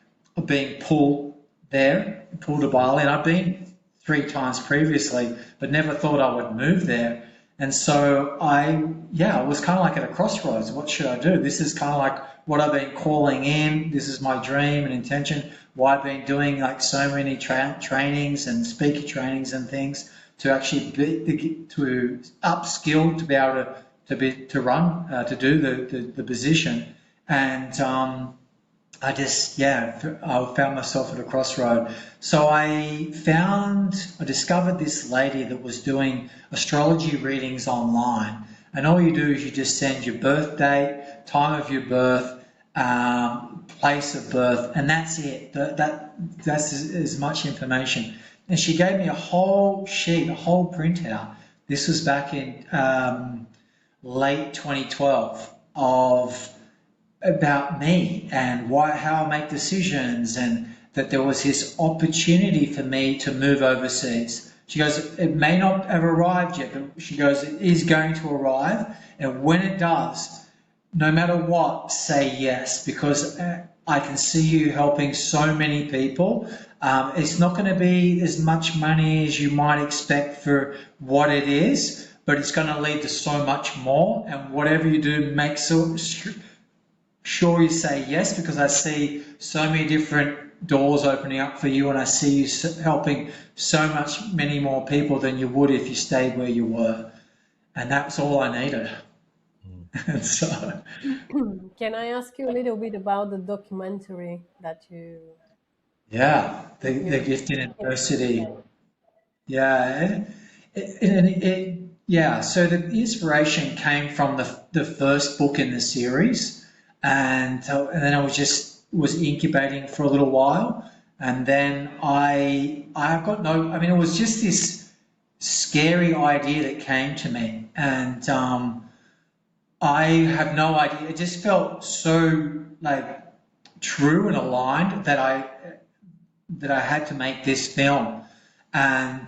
being pulled to Bali. And I've been 3 times previously, but never thought I would move there. And so I was kind of like at a crossroads. What should I do? This is kind of like what I've been calling in. This is my dream and intention. Why I've been doing like so many trainings and speaker trainings and things to actually to upskill to be able to do the position. And I found myself at a crossroad. So I discovered this lady that was doing astrology readings online. And all you do is you just send your birth date, time of your birth, place of birth, and that's it. That's as much information. And she gave me a whole sheet, a whole printout. This was back in late 2012 about me and how I make decisions, and that there was this opportunity for me to move overseas. She goes, it may not have arrived yet, but she goes, it is going to arrive. And when it does, no matter what, say yes, because I can see you helping so many people. It's not going to be as much money as you might expect for what it is, but it's going to lead to so much more. And whatever you do, make sure you say yes, because I see so many different doors opening up for you, and I see you helping many more people than you would if you stayed where you were. And that's all I needed. And so, can I ask you a little bit about the documentary that you? the gift in adversity. Yeah, So the inspiration came from the first book in the series, and then I was incubating for a little while, and then it was just this scary idea that came to me, and I have no idea. It just felt so like true and aligned that I had to make this film. And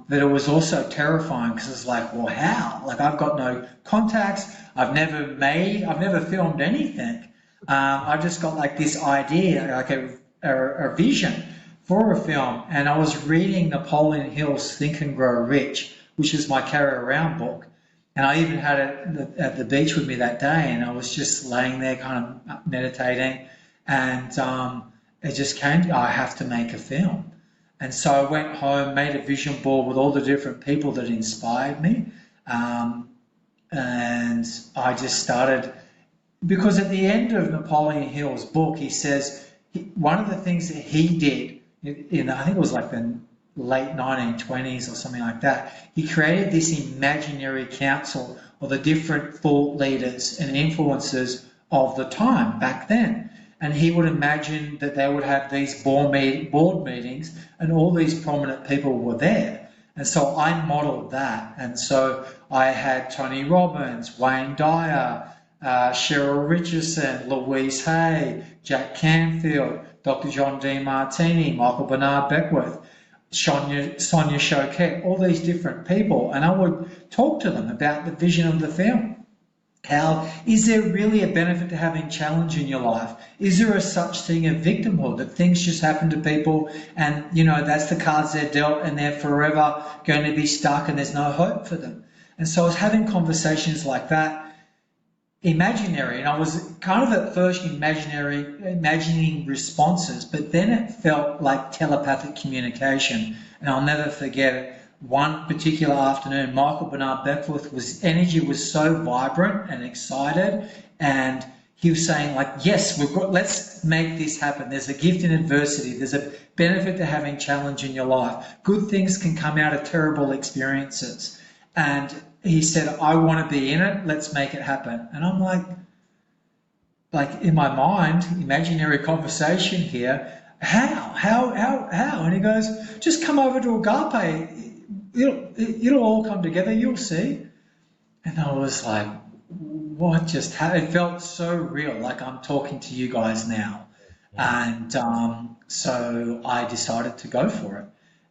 that it was also terrifying because it's like, well, how? Like, I've got no contacts. I've never filmed anything. I've just got like this idea, like a vision for a film. And I was reading Napoleon Hill's Think and Grow Rich, which is my carry around book. And I even had it at the beach with me that day, and I was just laying there kind of meditating, and it just came to me, I have to make a film. And so I went home, made a vision board with all the different people that inspired me, and I just started, because at the end of Napoleon Hill's book, he says one of the things that he did I think it was like the late 1920s or something like that, he created this imaginary council of the different thought leaders and influencers of the time back then. And he would imagine that they would have these board meetings and all these prominent people were there. And so I modelled that. And so I had Tony Robbins, Wayne Dyer, Cheryl Richardson, Louise Hay, Jack Canfield, Dr. John D. Martini, Michael Bernard Beckwith, Sonia Choquette, all these different people. And I would talk to them about the vision of the film. How is there really a benefit to having challenge in your life? Is there a such thing as victimhood, that things just happen to people and, that's the cards they're dealt and they're forever going to be stuck and there's no hope for them? And so I was having conversations like that, imaginary, and I was kind of at first imagining responses, but then it felt like telepathic communication. And I'll never forget it. One particular afternoon, Michael Bernard Beckwith energy was so vibrant and excited, and he was saying like, yes, let's make this happen. There's a gift in adversity. There's a benefit to having challenge in your life. Good things can come out of terrible experiences. And he said, I want to be in it. Let's make it happen. And I'm like, like in my mind, imaginary conversation here. How? And he goes, just come over to Agape. It'll all come together. You'll see. And I was like, what just happened? It felt so real, like I'm talking to you guys now. And so I decided to go for it.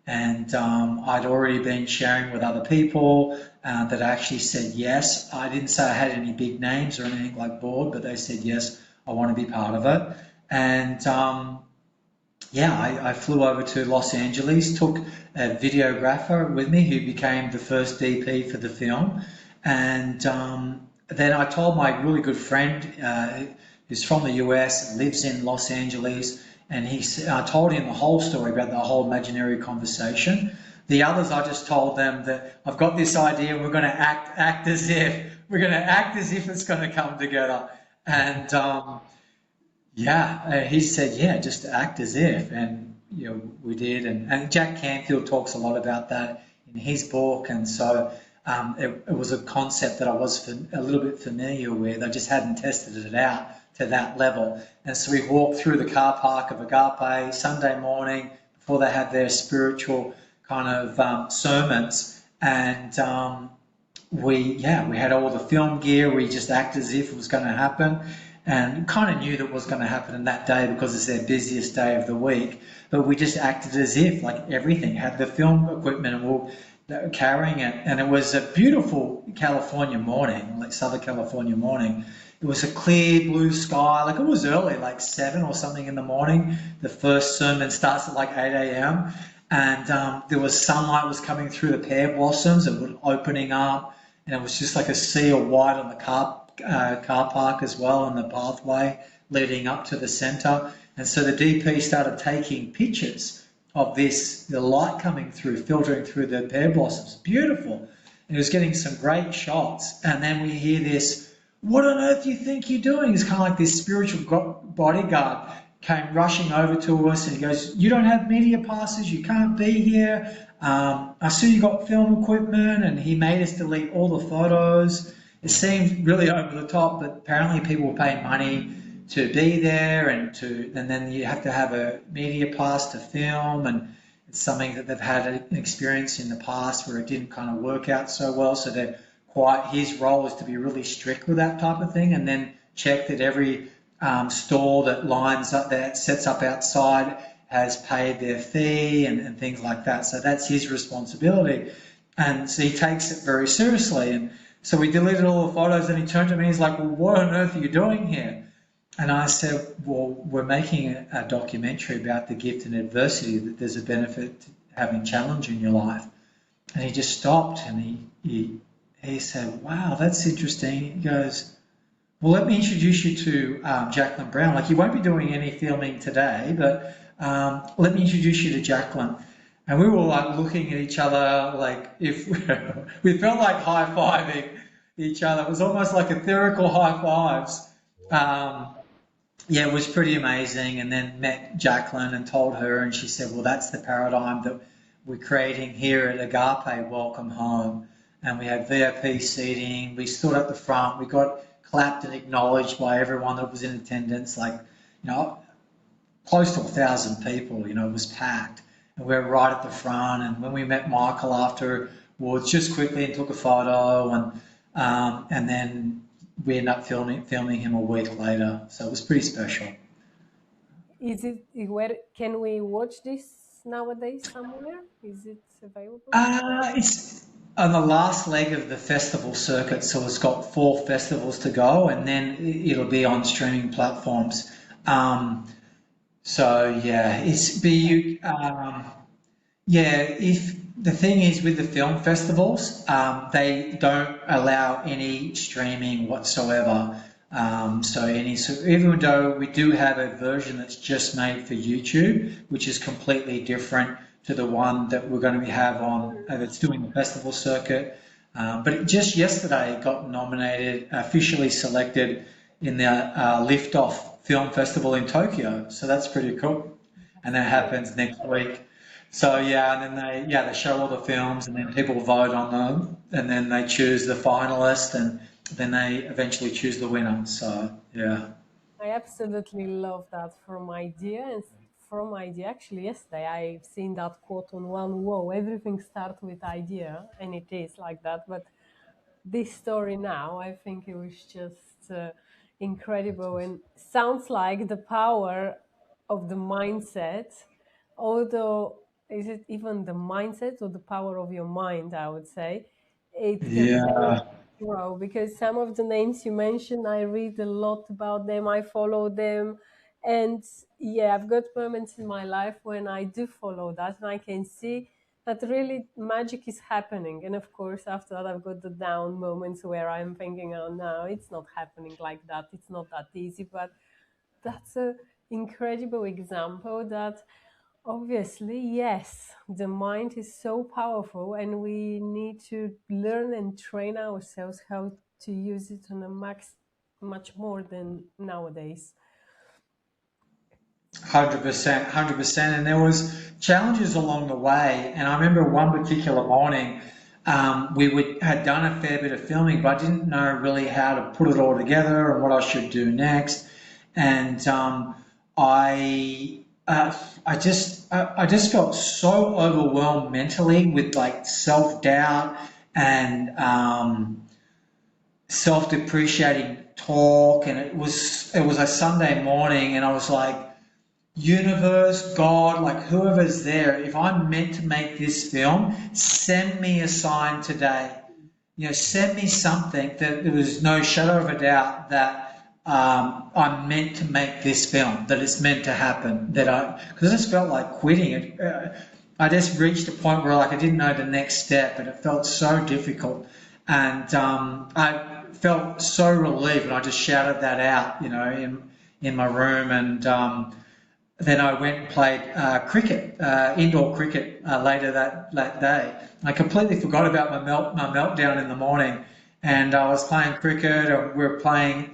And I'd already been sharing with other people that actually said yes. I didn't say I had any big names or anything like board, but they said, yes, I want to be part of it. And I flew over to Los Angeles, took a videographer with me who became the first DP for the film. And then I told my really good friend who's from the US, lives in Los Angeles, and I told him the whole story about the whole imaginary conversation. The others, I just told them that I've got this idea, and we're going to act as if it's going to come together. And he said, just act as if, and we did. And Jack Canfield talks a lot about that in his book, and so it was a concept that I was a little bit familiar with. I just hadn't tested it out to that level. And so we walked through the car park of Agape Sunday morning before they had their spiritual kind of sermons, and we had all the film gear. We just acted as if it was going to happen, and kind of knew that it was going to happen in that day because it's their busiest day of the week. But we just acted as if, like, everything had the film equipment, and we were carrying it. And it was a beautiful California morning, like Southern California morning. It was a clear blue sky, like it was early, like 7 or something in the morning. The first sermon starts at like 8 a.m. And there was sunlight was coming through the pear blossoms. It was opening up, and it was just like a sea of white on the car park as well, on the pathway leading up to the centre. And so the DP started taking pictures of the light coming through, filtering through the pear blossoms. Beautiful. And he was getting some great shots. And then we hear this, what on earth do you think you're doing? It's kind of like this spiritual bodyguard came rushing over to us, and he goes, you don't have media passes, you can't be here. I see you got film equipment, and he made us delete all the photos. It seemed really over the top, but apparently people were paying money to be there, and then you have to have a media pass to film, and it's something that they've had an experience in the past where it didn't kind of work out so well. So his role is to be really strict with that type of thing, and then check that every store that sets up outside has paid their fee and things like that. So that's his responsibility, and so he takes it very seriously. And so we deleted all the photos, and he turned to me, he's like, well, what on earth are you doing here? And I said, well, we're making a documentary about the gift and adversity, that there's a benefit to having challenge in your life. And he just stopped, and he said, wow, that's interesting. He goes, well, let me introduce you to Jacqueline Brown. Like, you won't be doing any filming today, but let me introduce you to Jacqueline. And we were like looking at each other, like if we felt like high-fiving each other. It was almost like etherical high fives. It was pretty amazing. And then met Jacqueline and told her, and she said, well, that's the paradigm that we're creating here at Agape, Welcome Home. And we had VIP seating. We stood at the front. We got clapped and acknowledged by everyone that was in attendance, like, close to 1,000 people, it was packed. And we were right at the front. And when we met Michael afterwards, just quickly and took a photo, and then we ended up filming him a week later. So it was pretty special. Can we watch this nowadays somewhere? Is it available? It's on the last leg of the festival circuit, so it's got 4 festivals to go, and then it'll be on streaming platforms. If the thing is with the film festivals, they don't allow any streaming whatsoever. Even though we do have a version that's just made for YouTube, which is completely different to the one that we're going to have on that's doing the festival circuit. But it just yesterday got nominated, officially selected in the Liftoff Film Festival in Tokyo. So that's pretty cool. And that happens next week. So and then they show all the films, and then people vote on them, and then they choose the finalist, and then they eventually choose the winner. So I absolutely love that from idea. And from idea, actually, yesterday I've seen that quote on one wall. Everything starts with idea, and it is like that. But this story now, I think it was just incredible and sounds like the power of the mindset. Although, is it even the mindset or the power of your mind? I would say it can very Yeah. grow because some of the names you mentioned, I read a lot about them. I follow them, and yeah, I've got moments in my life when I do follow that, and I can see that really magic is happening. And of course, after that, I've got the down moments where I'm thinking, oh no, it's not happening like that. It's not that easy. But that's a incredible example that obviously, yes, the mind is so powerful and we need to learn and train ourselves how to use it on a much more than nowadays. 100%, 100%. And there was challenges along the way. And I remember one particular morning, had done a fair bit of filming, but I didn't know really how to put it all together and what I should do next. And I, I just felt so overwhelmed mentally with like self doubt and self depreciating talk. And it was a Sunday morning, and I was like, universe, God, like whoever's there, if I'm meant to make this film, send me a sign today. Send me something that there was no shadow of a doubt that I'm meant to make this film, that it's meant to happen. Because I just felt like quitting it. I just reached a point where like I didn't know the next step, and it felt so difficult. And I felt so relieved, and I just shouted that out, in my room. And then I went and played cricket, indoor cricket, later that day. I completely forgot about my meltdown in the morning, and I was playing cricket.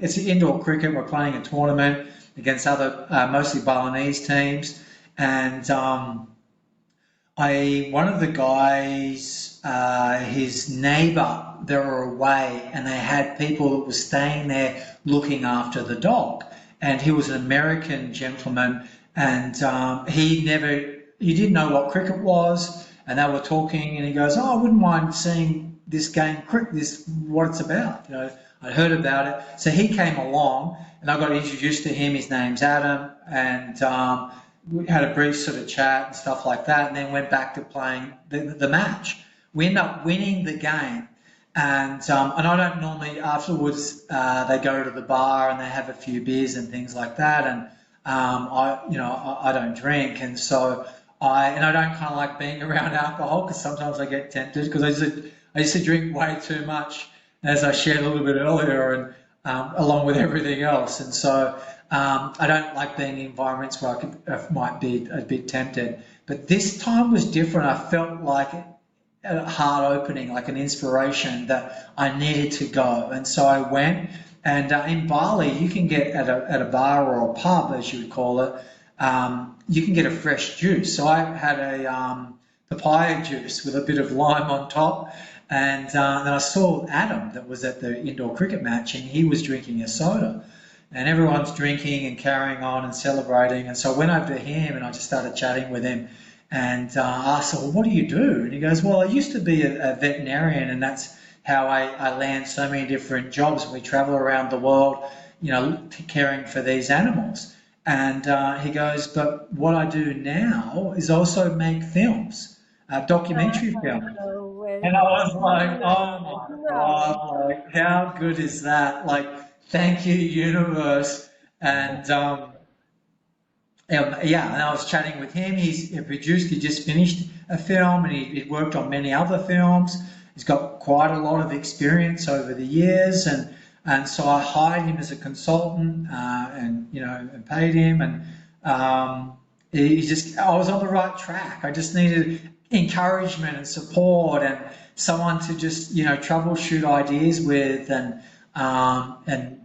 It's indoor cricket. We're playing a tournament against other mostly Balinese teams, and one of the guys, his neighbour, they were away, and they had people that were staying there looking after the dog. And he was an American gentleman, and he didn't know what cricket was, and they were talking, and he goes, "Oh, I wouldn't mind seeing this game, what it's about." I heard about it, so he came along, and I got introduced to him. His name's Adam, and we had a brief sort of chat and stuff like that, and then went back to playing the match. We ended up winning the game, and I don't normally afterwards. They go to the bar and they have a few beers and things like that, and I don't drink, and so I don't kind of like being around alcohol because sometimes I get tempted because I used to drink way too much, as I shared a little bit earlier, and along with everything else, and so. I don't like being in environments where I might be a bit tempted. But this time was different. I felt like a heart opening, like an inspiration that I needed to go. And so I went. And in Bali, you can get at a bar or a pub, as you would call it, you can get a fresh juice. So I had a papaya juice with a bit of lime on top. And then I saw Adam that was at the indoor cricket match, and he was drinking a soda. And everyone's drinking and carrying on and celebrating. And so I went over to him and I just started chatting with him and asked him, "Well, what do you do?" And he goes, "Well, I used to be a veterinarian, and that's how I land so many different jobs. We travel around the world, caring for these animals." And he goes, "But what I do now is also make films, documentary films." No way. And I was like, "Oh No, my no. God, like how good is that? Like, thank you, universe." And yeah, and I was chatting with him. He just finished a film, and he worked on many other films. He's got quite a lot of experience over the years, and so I hired him as a consultant, and paid him, and I was on the right track. I just needed encouragement and support and someone to just troubleshoot ideas with, and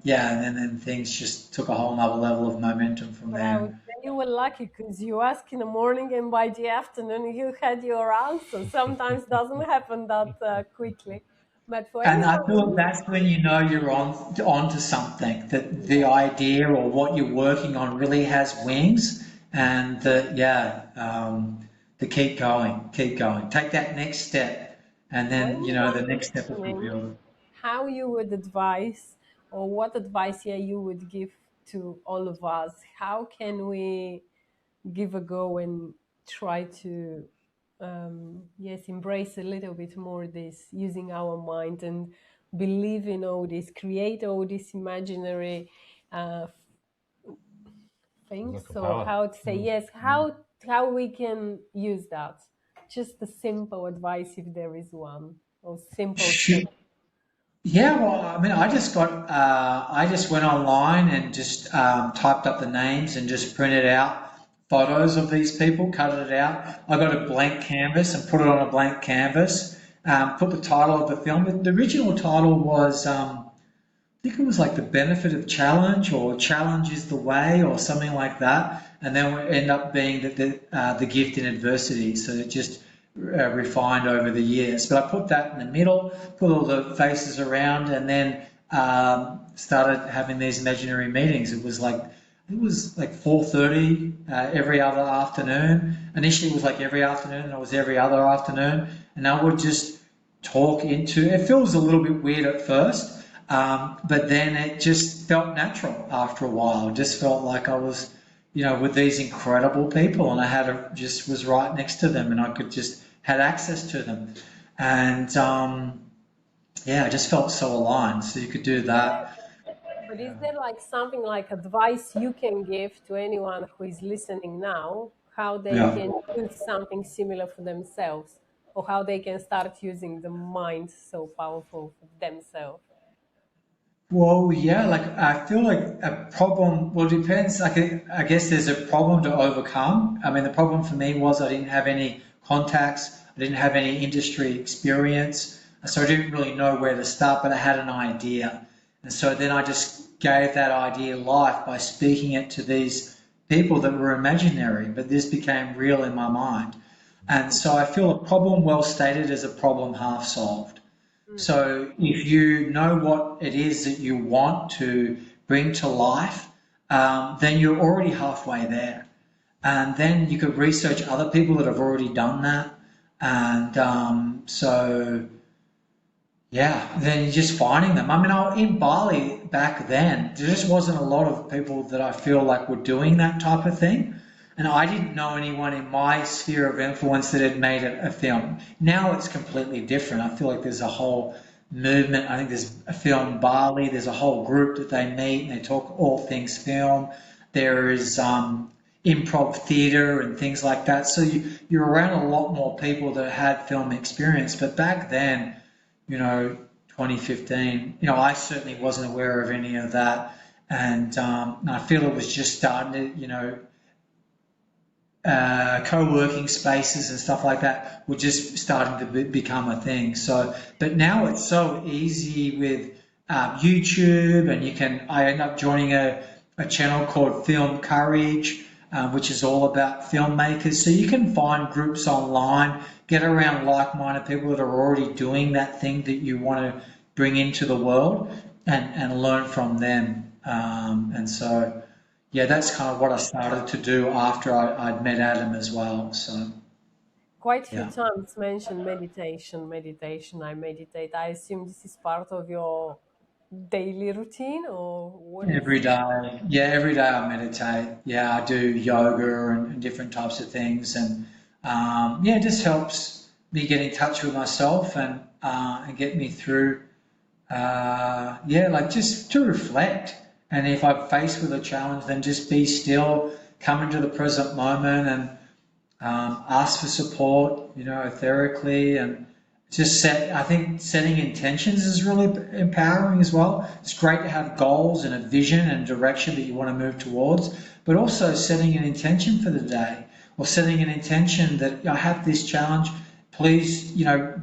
yeah, and then things just took a whole nother level of momentum from But I would there. say you were lucky because you asked in the morning and by the afternoon you had your answer. Sometimes doesn't happen that quickly. But for And I anyone feel who, that's when you know you're onto something, that the yeah, idea or what you're working on really has wings, and to keep going, take that next step, and for then the anyone next step will be listening, building. how you would advise, or what advice, yeah, you would give to all of us? How can we give a go and try to, yes, embrace a little bit more this using our mind and believe in all this, create all this imaginary uh, things? Look at So power. how to say yes, how we can use that? Just a simple advice, if there is one, or simple Shoot. step. Yeah, well, I mean, I just went online and just typed up the names and just printed out photos of these people, cut it out. I got a blank canvas and put it on a blank canvas. Put the title of the film. The original title was, I think it was like The Benefit of Challenge or Challenge is the Way or something like that. And then it ended up being the gift in adversity. So it just refined over the years. But I put that in the middle, put all the faces around, and then started having these imaginary meetings. It was like 4:30 every other afternoon. Initially, it was like every afternoon, and it was every other afternoon. And I would just talk into. It feels a little bit weird at first, but then it just felt natural after a while. It just felt like I was, with these incredible people, and just was right next to them, and I could just had access to them, and yeah, I just felt so aligned. So you could do that. But is there like something like advice you can give to anyone who is listening now, how they Yeah. can use something similar for themselves, or how they can start using the mind so powerful for themselves? Well, yeah, like I feel like a problem, well, it depends. Like, I guess there's a problem to overcome. I mean, the problem for me was I didn't have any contacts, I didn't have any industry experience, so I didn't really know where to start, but I had an idea. And so then I just gave that idea life by speaking it to these people that were imaginary, but this became real in my mind. And so I feel a problem well stated is a problem half solved. So if you know what it is that you want to bring to life, then you're already halfway there. And then you could research other people that have already done that. And yeah, then you're just finding them. I mean, in Bali back then, there just wasn't a lot of people that I feel like were doing that type of thing. And I didn't know anyone in my sphere of influence that had made a film. Now it's completely different. I feel like there's a whole movement. I think there's a film Bali. There's a whole group that they meet and they talk all things film. There is improv theatre and things like that. So you're around a lot more people that had film experience. But back then, 2015, I certainly wasn't aware of any of that. And I feel it was just starting to, co-working spaces and stuff like that were just starting to become a thing. So, but now it's so easy with YouTube, and I end up joining a channel called Film Courage, which is all about filmmakers. So you can find groups online, get around like-minded people that are already doing that thing that you want to bring into the world, and learn from them. And so, yeah, that's kind of what I started to do after I'd met Adam as well. So, Quite a few yeah. times mentioned meditation. I meditate. I assume this is part of your daily routine, or what is? Every day. Yeah, every day I meditate. Yeah, I do yoga and different types of things. And yeah, it just helps me get in touch with myself and get me through, yeah, like just to reflect. And if I'm faced with a challenge, then just be still, come into the present moment and ask for support, etherically, and I think setting intentions is really empowering as well. It's great to have goals and a vision and direction that you want to move towards, but also setting an intention for the day, or setting an intention that I have this challenge, please,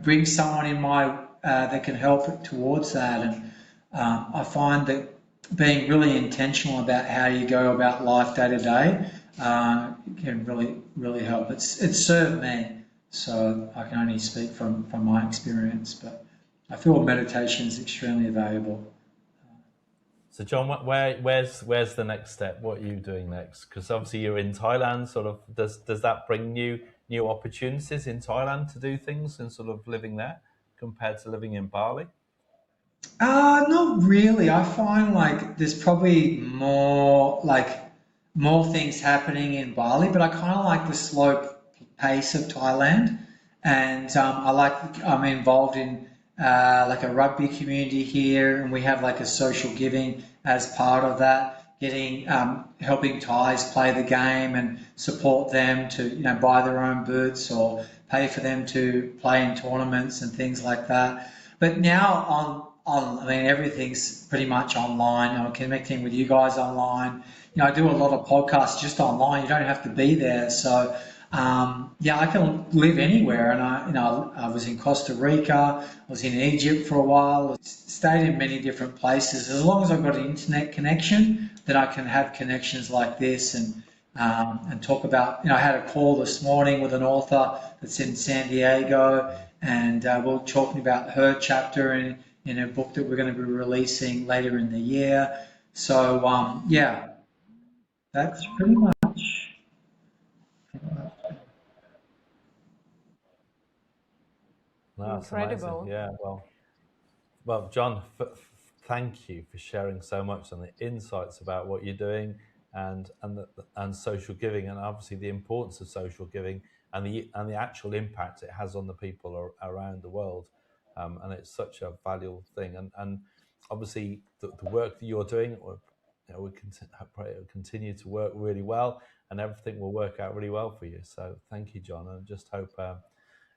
bring someone in my that can help towards that. And I find that being really intentional about how you go about life day to day can really, really help. It's served me, so I can only speak from my experience. But I feel meditation is extremely valuable. So, John, where's the next step? What are you doing next? Because obviously you're in Thailand. Sort of, does that bring new opportunities in Thailand to do things and sort of living there compared to living in Bali? Not really. I find like there's probably more things happening in Bali, but I kind of like the slow pace of Thailand, and I'm involved in like a rugby community here, and we have like a social giving as part of that, getting helping Thais play the game and support them to buy their own boots or pay for them to play in tournaments and things like that. But now I mean, everything's pretty much online. I'm connecting with you guys online. I do a lot of podcasts just online. You don't have to be there. So, yeah, I can live anywhere. And I was in Costa Rica. I was in Egypt for a while. Stayed in many different places. As long as I've got an internet connection, then I can have connections like this and talk about. I had a call this morning with an author that's in San Diego, and we're talking about her chapter in a book that we're going to be releasing later in the year. So, yeah, that's pretty much. No, that's Incredible. amazing. Yeah, well, John, thank you for sharing so much and the insights about what you're doing and social giving, and obviously the importance of social giving and the actual impact it has on the people around the world. And it's such a valuable thing. And obviously the work that you're doing, we continue to work really well, and everything will work out really well for you. So thank you, John, and just hope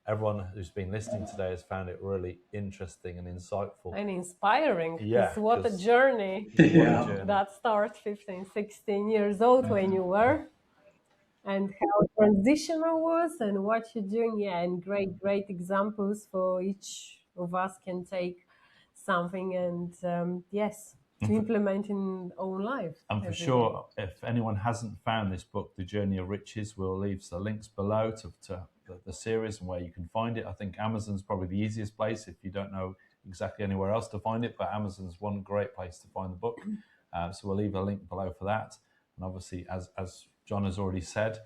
everyone who's been listening today has found it really interesting and insightful. And inspiring. Yeah. What a journey. Yeah. That starts 15, 16 years old when you were, and how transitional was and what you're doing. Yeah, and great examples for each of us can take something and yes, to implement in own life. And for sure, if anyone hasn't found this book, The Journey of Riches, we'll leave the links below to the series and where you can find it. I think Amazon's probably the easiest place if you don't know exactly anywhere else to find it, but Amazon's one great place to find the book. So we'll leave a link below for that. And obviously, as John has already said,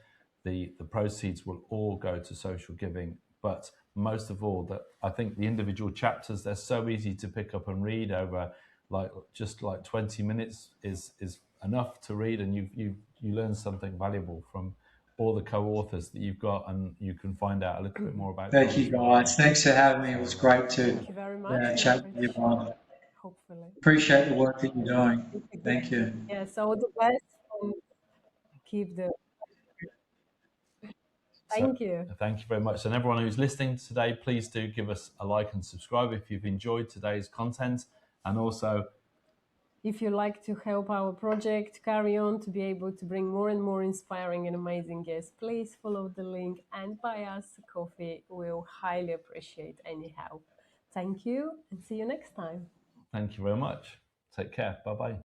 the proceeds will all go to social giving. But most of all, that I think the individual chapters, they're so easy to pick up and read over just 20 minutes is enough to read, and you learn something valuable from all the co-authors that you've got, and you can find out a little bit more about. Thank you, guys. Thanks for having me. It was great to Thank you very much. chat with you, Bob. Hopefully. Appreciate the work that you're doing. Thank you. Yes, all the best and keep the. Thank you. Thank you very much. And everyone who's listening today, please do give us a like and subscribe if you've enjoyed today's content. And also, if you like to help our project carry on to be able to bring more and more inspiring and amazing guests, please follow the link and buy us a coffee. We'll highly appreciate any help. Thank you and see you next time. Thank you very much. Take care. Bye-bye.